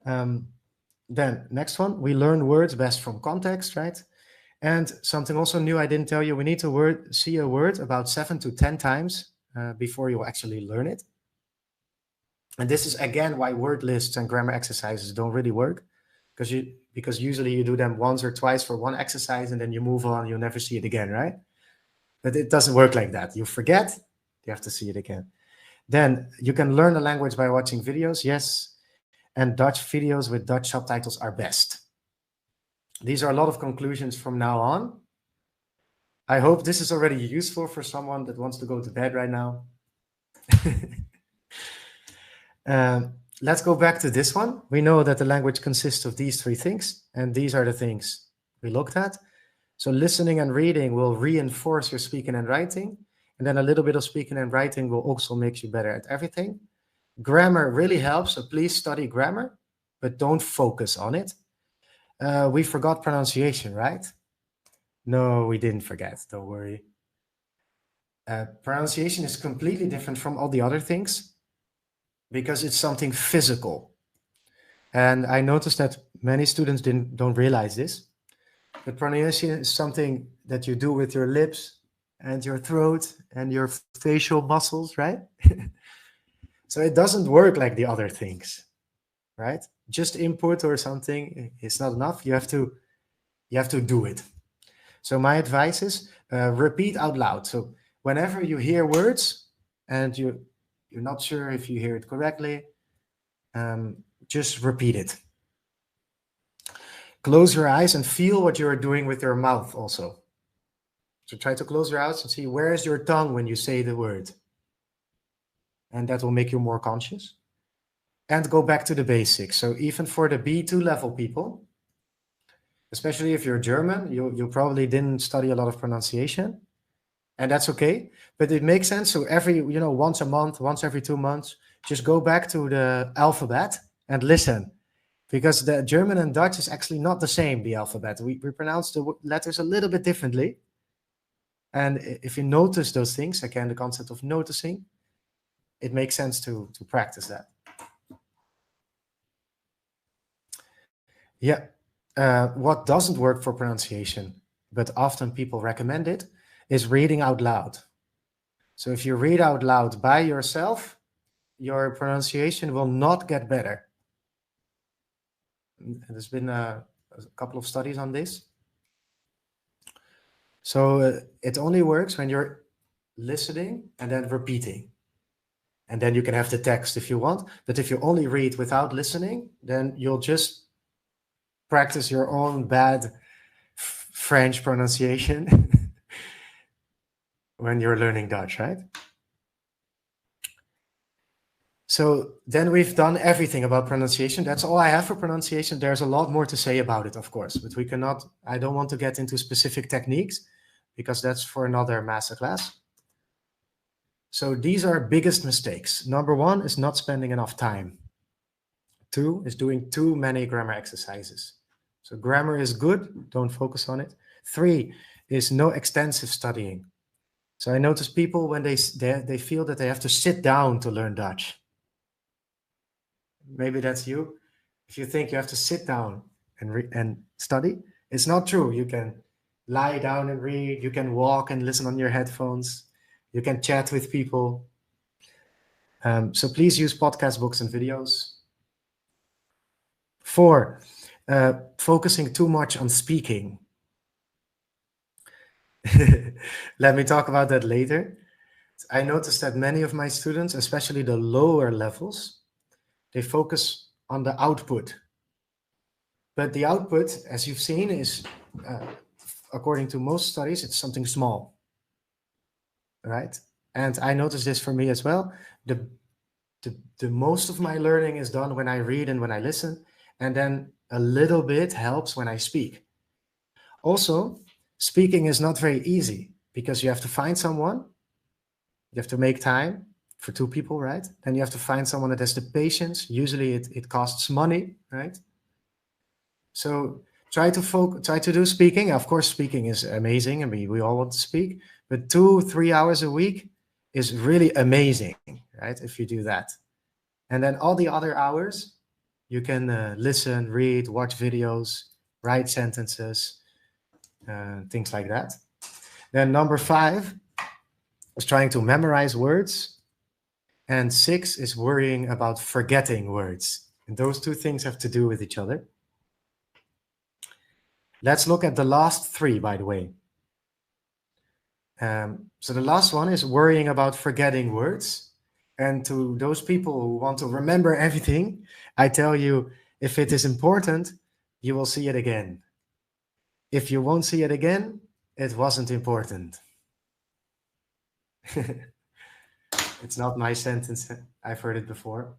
Then next one, we learn words best from context, right? And something also new I didn't tell you, we need to see a word about 7 to 10 times before you actually learn it. And this is again why word lists and grammar exercises don't really work, because usually you do them once or twice for one exercise and then you move on, you'll never see it again, right? But it doesn't work like that. You forget, you have to see it again. Then you can learn a language by watching videos, yes, and Dutch videos with Dutch subtitles are best. These are a lot of conclusions from now on. I hope this is already useful for someone that wants to go to bed right now. Let's go back to this one. We know that the language consists of these 3 things, and these are the things we looked at. So listening and reading will reinforce your speaking and writing, and then a little bit of speaking and writing will also make you better at everything. Grammar really helps, so please study grammar, but don't focus on it. We forgot pronunciation, right? No, we didn't forget, don't worry. Pronunciation is completely different from all the other things, because it's something physical. And I noticed that many students don't realize this. But pronunciation is something that you do with your lips and your throat and your facial muscles, right? So it doesn't work like the other things, right? Just input or something is not enough. You have to do it. So my advice is repeat out loud. So whenever you hear words and you're not sure if you hear it correctly, just repeat it. Close your eyes and feel what you're doing with your mouth also. So try to close your eyes and see where is your tongue when you say the word. And that will make you more conscious. And go back to the basics. So even for the B2 level people, especially if you're German, you probably didn't study a lot of pronunciation. And that's okay. But it makes sense. So once a month, once every 2 months, just go back to the alphabet and listen. because the German and Dutch is actually not the same, the alphabet. We pronounce the letters a little bit differently. And if you notice those things, again, the concept of noticing, it makes sense to practice that. Yeah. What doesn't work for pronunciation, but often people recommend it, is reading out loud. So if you read out loud by yourself, your pronunciation will not get better. There's been a couple of studies on this. So it only works when you're listening and then repeating. And then you can have the text if you want. But if you only read without listening, then you'll just practice your own bad French pronunciation when you're learning Dutch, right? So then we've done everything about pronunciation. That's all I have for pronunciation. There's a lot more to say about it, of course, but I don't want to get into specific techniques because that's for another masterclass. So these are biggest mistakes. Number 1 is not spending enough time. 2 is doing too many grammar exercises. So grammar is good, don't focus on it. 3 is no extensive studying. So I notice people when they feel that they have to sit down to learn Dutch. Maybe that's you. If you think you have to sit down and study, it's not true. You can lie down and read. You can walk and listen on your headphones. You can chat with people. So please use podcast, books, and videos. 4, focusing too much on speaking. Let me talk about that later. I noticed that many of my students, especially the lower levels, they focus on the output. But the output, as you've seen, is, according to most studies, it's something small, right? And I noticed this for me as well. The most of my learning is done when I read and when I listen, and then a little bit helps when I speak. Also, speaking is not very easy because you have to find someone, you have to make time for 2 people, right? Then you have to find someone that has the patience. Usually it costs money, right? So try to do speaking. Of course, speaking is amazing, and we all want to speak, but 2-3 hours a week is really amazing, right? If you do that. And then all the other hours, you can listen, read, watch videos, write sentences, things like that. Then number 5 is trying to memorize words. And 6 is worrying about forgetting words. And those 2 things have to do with each other. Let's look at the last 3, by the way. So the last one is worrying about forgetting words. And to those people who want to remember everything, I tell you, if it is important, you will see it again. If you won't see it again, it wasn't important. It's not my sentence. I've heard it before.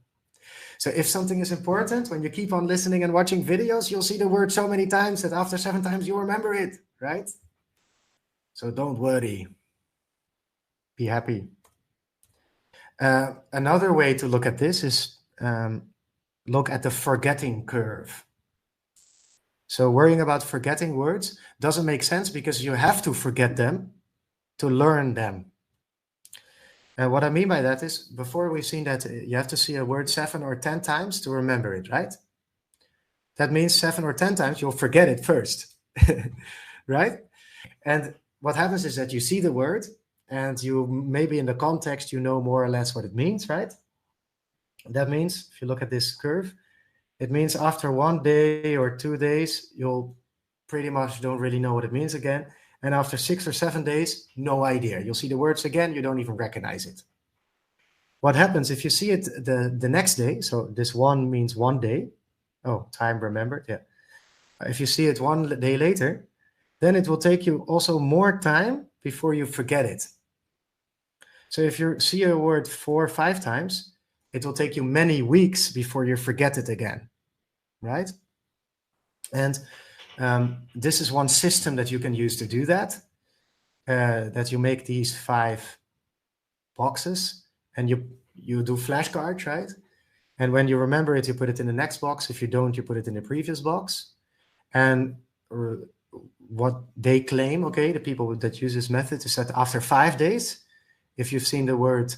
So if something is important, when you keep on listening and watching videos, you'll see the word so many times that after 7 times you remember it, right? So don't worry. Be happy. Another way to look at this is look at the forgetting curve. So worrying about forgetting words doesn't make sense because you have to forget them to learn them. And what I mean by that is, before we've seen that you have to see a word 7 or 10 times to remember it, right? That means 7 or 10 times you'll forget it first, right? And what happens is that you see the word and you maybe in the context, you know more or less what it means, right? That means if you look at this curve, it means after 1 day or 2 days, you'll pretty much don't really know what it means again. And after 6 or 7 days, no idea. You'll see the words again, you don't even recognize it. What happens if you see it the next day? So this 1 means 1 day. Oh, time remembered, yeah. If you see it 1 day later, then it will take you also more time before you forget it. So if you see a word 4 or 5 times, it will take you many weeks before you forget it again, right? And this is one system that you can use to do that, that you make these 5 boxes and you do flashcards, right? And when you remember it, you put it in the next box. If you don't, you put it in the previous box. And what they claim, okay, the people that use this method, is that after 5 days, if you've seen the word,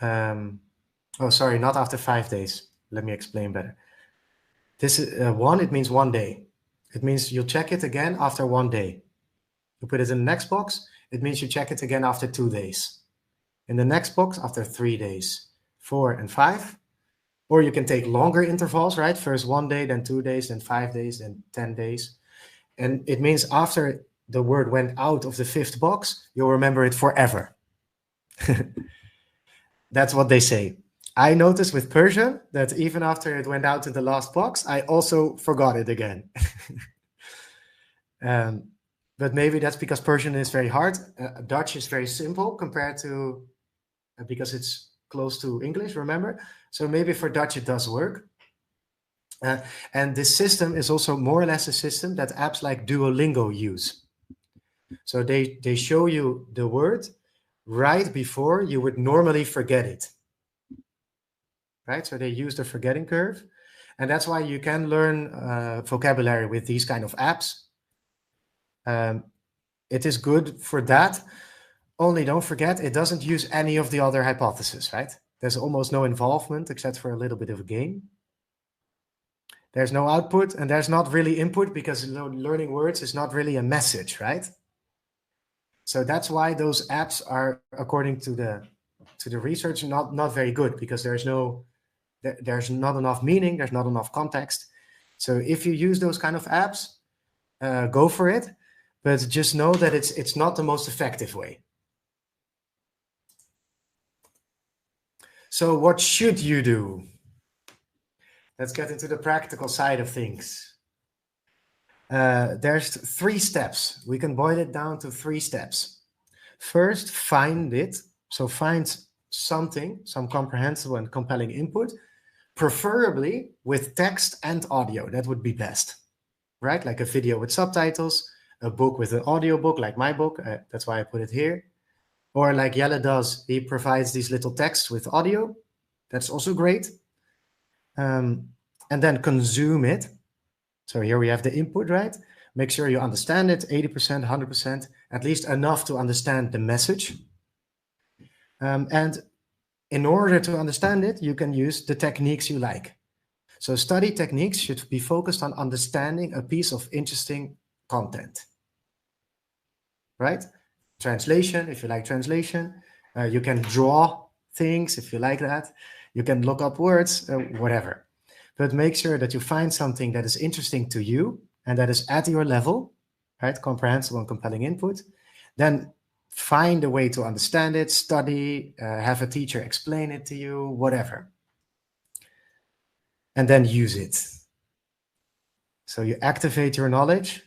oh, sorry, not after 5 days. Let me explain better. This is one, it means 1 day. It means you'll check it again after 1 day. You put it in the next box, it means you check it again after 2 days. In the next box after 3 days, 4 and 5. Or you can take longer intervals, right? First 1 day, then 2 days, then 5 days, then 10 days. And it means after the word went out of the 5th box, you'll remember it forever. That's what they say. I noticed with Persian that even after it went out to the last box, I also forgot it again. But maybe that's because Persian is very hard. Dutch is very simple compared to, because it's close to English, remember? So maybe for Dutch it does work. And this system is also more or less a system that apps like Duolingo use. So they show you the word right before you would normally forget it. Right? So they use the forgetting curve. And that's why you can learn vocabulary with these kind of apps. It is good for that. Only don't forget, it doesn't use any of the other hypotheses, right? There's almost no involvement except for a little bit of a game. There's no output and there's not really input because learning words is not really a message, right? So that's why those apps are, according to the research, not very good, because there's not enough meaning, there's not enough context. So if you use those kind of apps, go for it, but just know that it's not the most effective way. So what should you do? Let's get into the practical side of things. There's 3 steps. We can boil it down to 3 steps. First, find it. So find something, some comprehensible and compelling input, preferably with text and audio. That would be best, right? Like a video with subtitles, a book with an audiobook, like my book. That's why I put it here. Or like Jelle does, he provides these little texts with audio. That's also great. And then consume it. So here we have the input, right? Make sure you understand it, 80%, 100%, at least enough to understand the message. And in order to understand it, you can use the techniques you like. So study techniques should be focused on understanding a piece of interesting content, right? Translation, if you like translation. You can draw things if you like that. You can look up words, whatever. But make sure that you find something that is interesting to you and that is at your level, right? Comprehensible and compelling input. Then find a way to understand it, study, have a teacher explain it to you, whatever. And then use it. So you activate your knowledge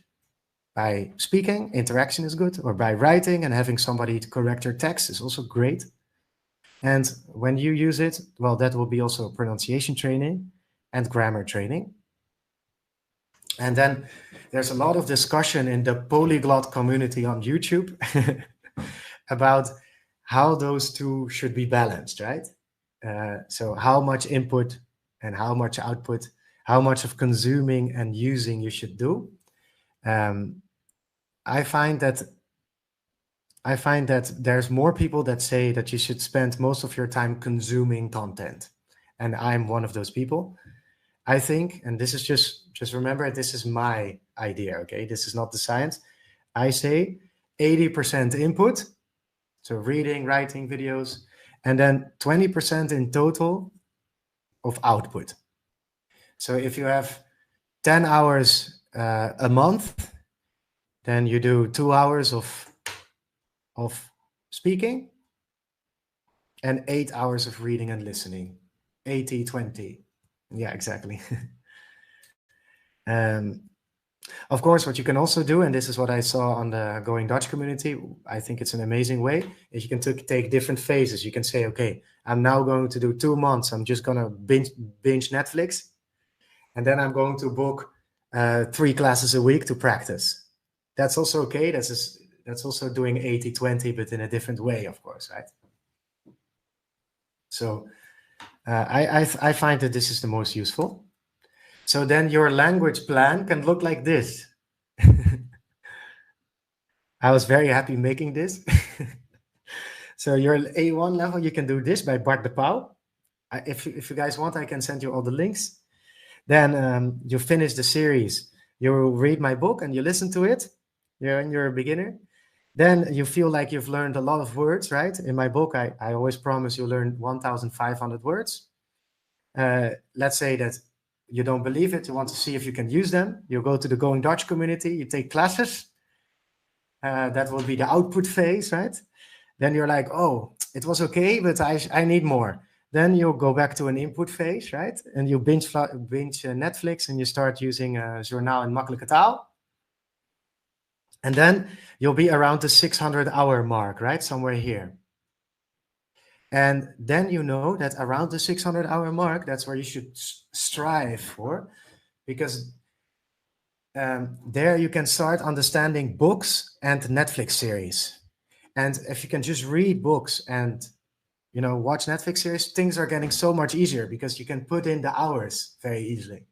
by speaking, interaction is good, or by writing and having somebody to correct your text is also great. And when you use it, well, that will be also pronunciation training and grammar training. And then there's a lot of discussion in the polyglot community on YouTube about how those two should be balanced, right? So how much input and how much output, how much of consuming and using you should do. I find that there's more people that say that you should spend most of your time consuming content. And I'm one of those people. I think, and this is just remember, this is my idea, okay? This is not the science. I say 80% input, so reading, writing, videos, and then 20% in total of output. So if you have 10 hours a month, then you do 2 hours of speaking and 8 hours of reading and listening. 80-20. Yeah, exactly. Of course, what you can also do, and this is what I saw on the Going Dutch community, I think it's an amazing way, is you can take different phases. You can say, okay, I'm now going to do 2 months. I'm just going to binge Netflix. And then I'm going to book 3 classes a week to practice. That's also okay. That's also doing 80-20, but in a different way, of course, right? So I find that this is the most useful. So then your language plan can look like this. I was very happy making this. So your A1 level, you can do this by Bart de Pauw. If you guys want, I can send you all the links. Then you finish the series. You read my book and you listen to it. You're a beginner. Then you feel like you've learned a lot of words, right? In my book, I always promise you learn 1,500 words. Let's say that you don't believe it. You want to see if you can use them. You go to the Going Dutch community. You take classes. That will be the output phase, right? Then you're like, oh, it was okay, but I need more. Then you'll go back to an input phase, right? And you binge Netflix and you start using Journaal in Makkelijke Taal. And then you'll be around the 600-hour mark, right? Somewhere here. And then you know that around the 600-hour mark, that's where you should strive for, because there you can start understanding books and Netflix series. And if you can just read books and watch Netflix series, things are getting so much easier because you can put in the hours very easily,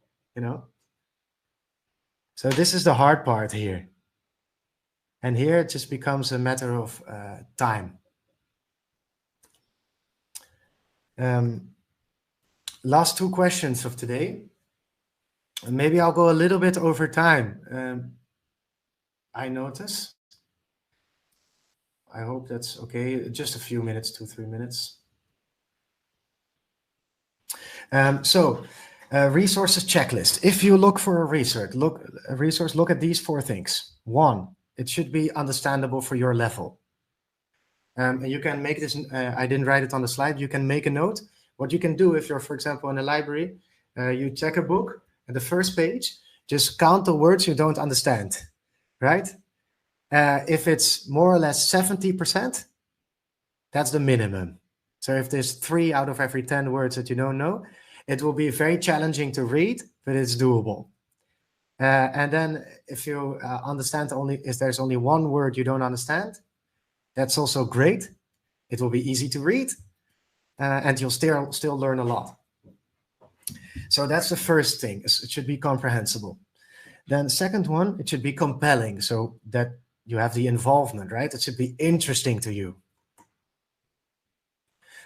So this is the hard part here. And here it just becomes a matter of time. Last two questions of today. Maybe I'll go a little bit over time. I notice. I hope that's okay. Just a few minutes, 2-3 minutes. Resources checklist. If you look for a resource, look at these 4 things. 1, it should be understandable for your level. And you can make this, I didn't write it on the slide, you can make a note. What you can do if you're, for example, in a library, you check a book, and the first page, just count the words you don't understand, right? If it's more or less 70%, that's the minimum. So if there's 3 out of every 10 words that you don't know, it will be very challenging to read, but it's doable. And then if you understand if there's only 1 word you don't understand, that's also great. It will be easy to read, and you'll still learn a lot. So that's the first thing. It should be comprehensible. Then the second one, it should be compelling, so that you have the involvement, right? It should be interesting to you.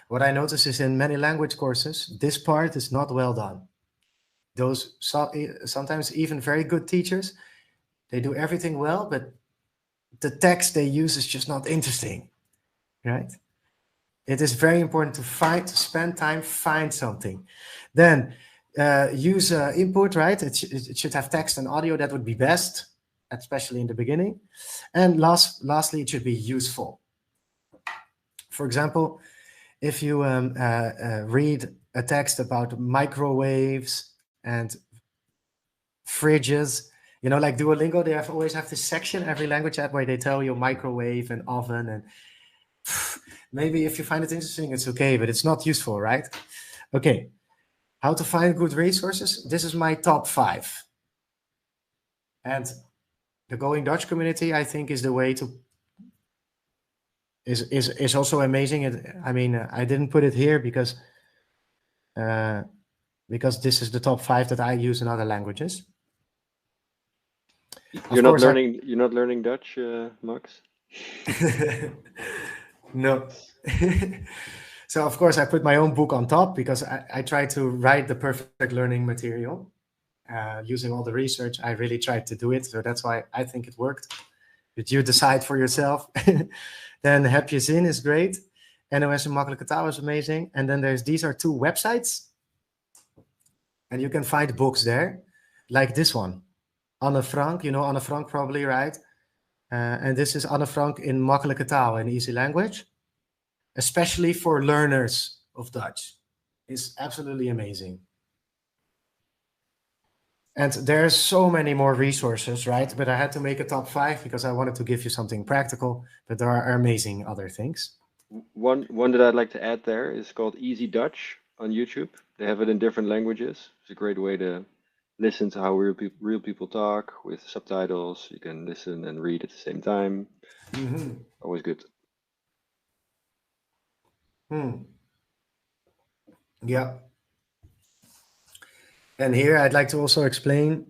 What I notice is in many language courses, this part is not well done. Those sometimes even very good teachers, they do everything well, but the text they use is just not interesting, right? It is very important to spend time, find something. Then use input, right? It should have text and audio. That would be best, especially in the beginning. And lastly, it should be useful. For example, if you read a text about microwaves and fridges, like Duolingo, they always have this section, every language app, where they tell you microwave and oven, and maybe if you find it interesting, it's okay, but it's not useful, right? Okay, how to find good resources? This is my top 5. And the Going Dutch community, I think, is the way to is also amazing. I didn't put it here because this is the top 5 that I use in other languages. You're not learning Dutch, Max? No. So of course I put my own book on top because I try to write the perfect learning material using all the research. I really tried to do it, so that's why I think it worked. But you decide for yourself. Then Heb je zin is great. NOS in Makkelijke Taal is amazing. And then these are 2 websites, and you can find books there, like this one, Anne Frank. You know Anne Frank probably, right? And this is Anne Frank in Makkelijke Taal, in easy language, especially for learners of Dutch. It's absolutely amazing. And there's so many more resources, right? But I had to make a top 5 because I wanted to give you something practical, but there are amazing other things. One that I'd like to add there is called Easy Dutch on YouTube. They have it in different languages. It's a great way to listen to how real people talk with subtitles. You can listen and read at the same time. Mm-hmm. Always good. Yeah. And here I'd like to also explain,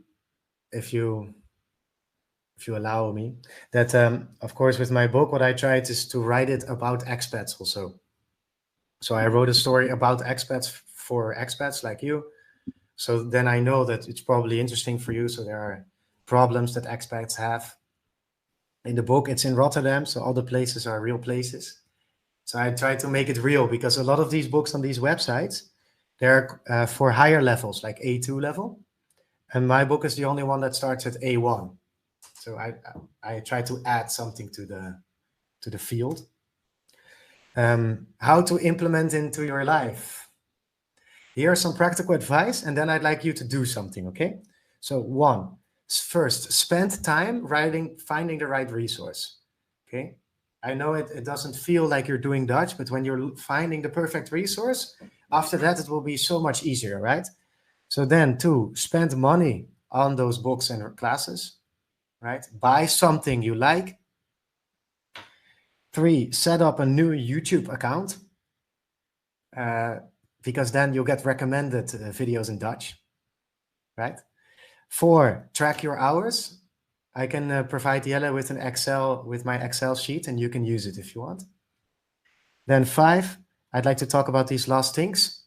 if you allow me, that of course with my book, what I tried is to write it about expats also. So I wrote a story about expats for expats like you. So then I know that it's probably interesting for you. So there are problems that expats have. In the book, it's in Rotterdam, so all the places are real places. So I try to make it real, because a lot of these books on these websites, they're for higher levels, like A2 level. And my book is the only one that starts at A1. So I try to add something to the field. How to implement into your life. Here's some practical advice, and then I'd like you to do something, okay? So one, first, spend time finding the right resource, okay? I know it doesn't feel like you're doing Dutch, but when you're finding the perfect resource, after that, it will be so much easier, right? So then two, spend money on those books and classes, right? Buy something you like. Three, set up a new YouTube account, because then you'll get recommended videos in Dutch, right? Four, track your hours. I can provide Jelle with my Excel sheet, and you can use it if you want. Then five, I'd like to talk about these last things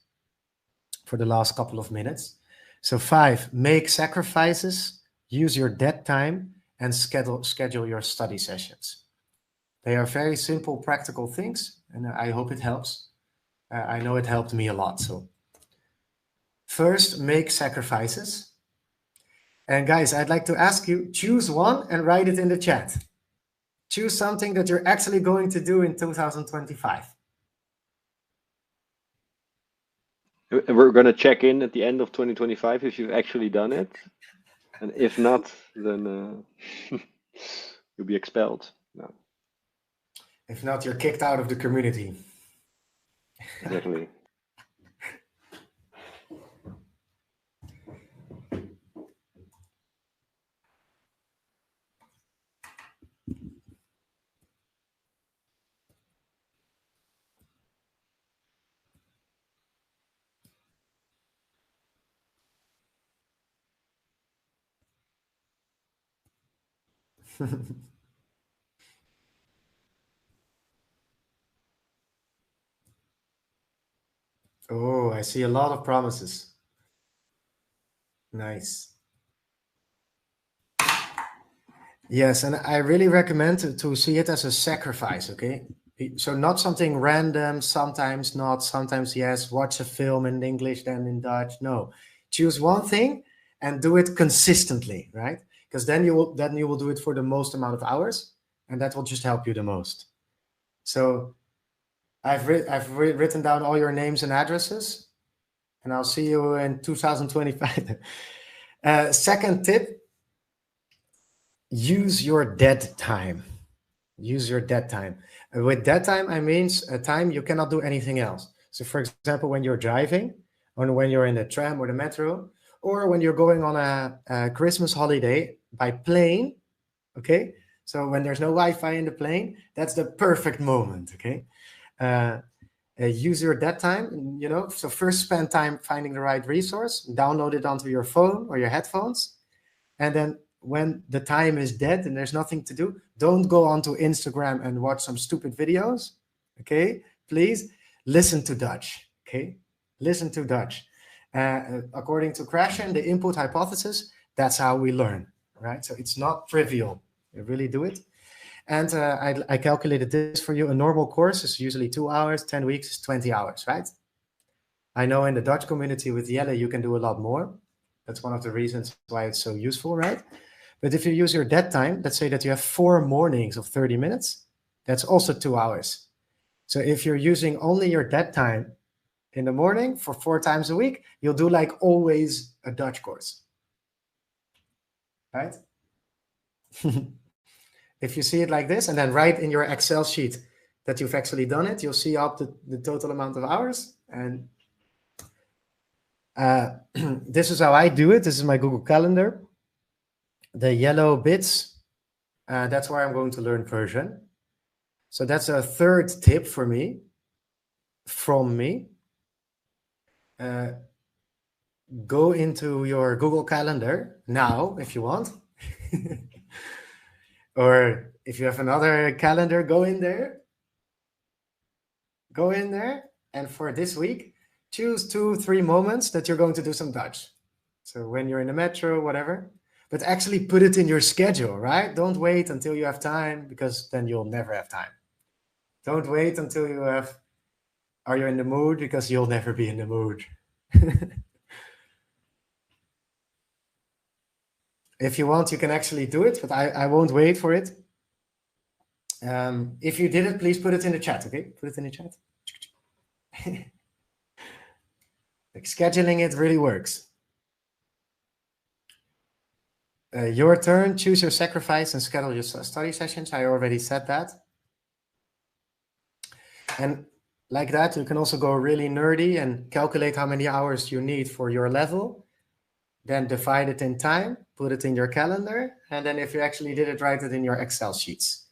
for the last couple of minutes. So five, make sacrifices, use your dead time, and schedule your study sessions. They are very simple, practical things, and I hope it helps. I know it helped me a lot. So first, make sacrifices. And guys, I'd like to ask you, choose one and write it in the chat. Choose something that you're actually going to do in 2025. And we're going to check in at the end of 2025 if you've actually done it. And if not, then you'll be expelled. No, If not, you're kicked out of the community. exactly. Oh, I see a lot of promises. Nice. Yes, and I really recommend to see it as a sacrifice, okay? So not something random, sometimes not, sometimes yes, watch a film in English, then in Dutch. No. Choose one thing and do it consistently, right? Because then you will do it for the most amount of hours, and that will just help you the most. So I've written down all your names and addresses, and I'll see you in 2025. Second tip, use your dead time. Use your dead time. With dead time, I mean a time you cannot do anything else. So for example, when you're driving, or when you're in the tram or the metro, or when you're going on a Christmas holiday by plane, okay? So when there's no Wi-Fi in the plane, that's the perfect moment, okay? Use your dead time, so first spend time finding the right resource, download it onto your phone or your headphones, and then when the time is dead and there's nothing to do, don't go onto Instagram and watch some stupid videos, okay? Please listen to Dutch, okay? Listen to Dutch. According to Krashen, the input hypothesis, that's how we learn, right? So it's not trivial. You really do it. And I calculated this for you. A normal course is usually 2 hours, 10 weeks is 20 hours, right? I know in the Dutch community with Jelle, you can do a lot more. That's one of the reasons why it's so useful, right? But if you use your dead time, let's say that you have 4 mornings of 30 minutes, that's also 2 hours. So if you're using only your dead time in the morning for 4 times a week, you'll do like always a Dutch course, right? If you see it like this, and then write in your Excel sheet that you've actually done it, you'll see up the total amount of hours. And this is how I do it. This is my Google Calendar. The yellow bits, that's where I'm going to learn Persian. So that's a third tip for me, from me. go into your Google Calendar now if you want. Or if you have another calendar, go in there. Go in there, and for this week, choose 2-3 moments that you're going to do some Dutch. So when you're in the metro, whatever, but actually put it in your schedule, right? Don't wait until you have time, because then you'll never have time. Don't wait until you are you in the mood, because you'll never be in the mood. If you want, you can actually do it, but I won't wait for it. If you did it, please put it in the chat, okay? Put it in the chat. Like, scheduling it really works. Your turn, choose your sacrifice and schedule your study sessions. I already said that. And like that, you can also go really nerdy and calculate how many hours you need for your level. Then divide it in time, put it in your calendar. And then if you actually did it, write it in your Excel sheet.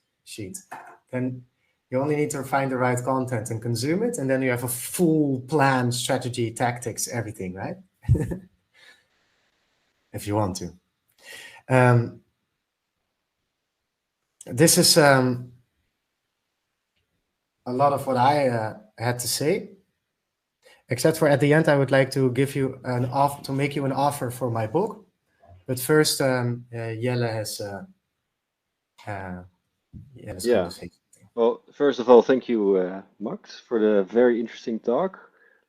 Then you only need to find the right content and consume it. And then you have a full plan, strategy, tactics, everything, right? If you want to. This is a lot of what I had to say, except for at the end, I would like to give you an offer, to make you an offer for my book. But first, Jelle has going to say something. Well, first of all, thank you, Max, for the very interesting talk.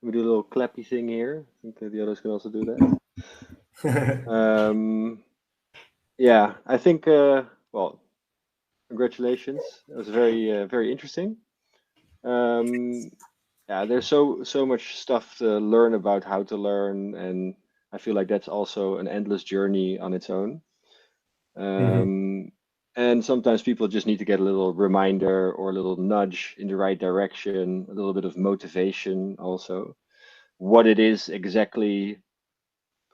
Let me do a little clappy thing here. I think that the others can also do that. Yeah, I think, well, congratulations. That was very, very interesting. Yeah, there's so much stuff to learn about how to learn, and I feel like that's also an endless journey on its own. And sometimes people just need to get a little reminder or a little nudge in the right direction, a little bit of motivation also. What it is exactly,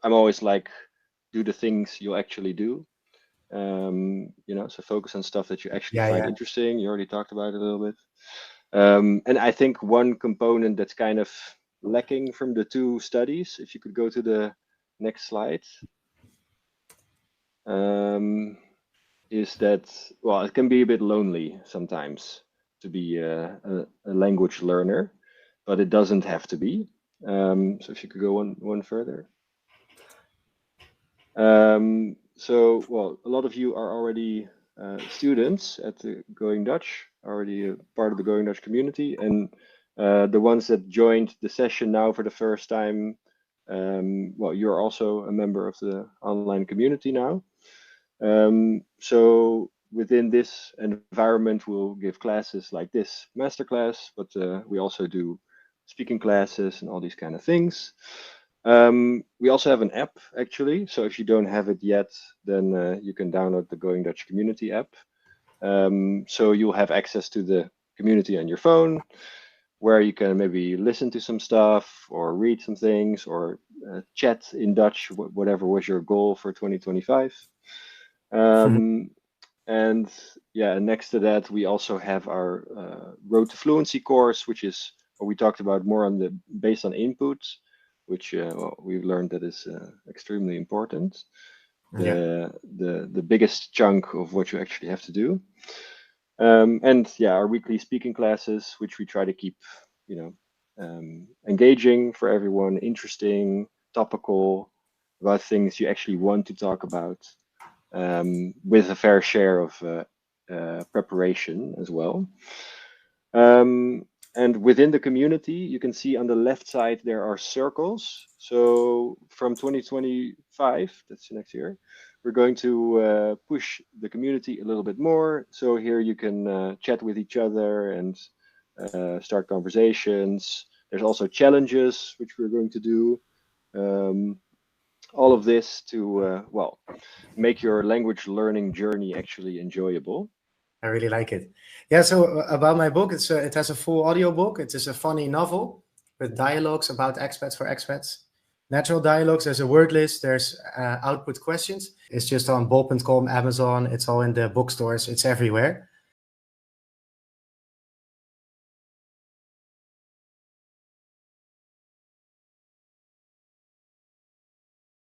I'm always like, do the things you'll actually do. So focus on stuff that you actually find interesting. You already talked about it a little bit. And I think one component that's kind of lacking from the two studies, if you could go to the next slide, is that, well, it can be a bit lonely sometimes to be a language learner, but it doesn't have to be. So if you could go one further. So, well, a lot of you are already students at the Going Dutch, already a part of the Going Dutch community, and the ones that joined the session now for the first time, well, you're also a member of the online community now. So within this environment, we'll give classes like this Masterclass, but we also do speaking classes and all these kind of things. We also have an app, actually. So if you don't have it yet, then you can download the Going Dutch Community app. So you'll have access to the community on your phone, where you can maybe listen to some stuff or read some things or chat in Dutch, whatever was your goal for 2025. And yeah, next to that, we also have our Road to Fluency course, which is what we talked about more on the based on inputs, which well, we've learned that is extremely important. The biggest chunk of what you actually have to do. And yeah, our weekly speaking classes, which we try to keep, engaging for everyone, interesting, topical, about things you actually want to talk about, with a fair share of preparation as well. And within the community, you can see on the left side, there are circles. So from 2025, that's next year, we're going to push the community a little bit more. So here you can chat with each other and start conversations. There's also challenges, which we're going to do. All of this to, well, make your language learning journey actually enjoyable. I really like it. Yeah, so about my book, it has a full audio book. It is a funny novel with dialogues about expats for expats. Natural dialogues, there's a word list, there's output questions. It's just on bol.com, Amazon, it's all in the bookstores, it's everywhere.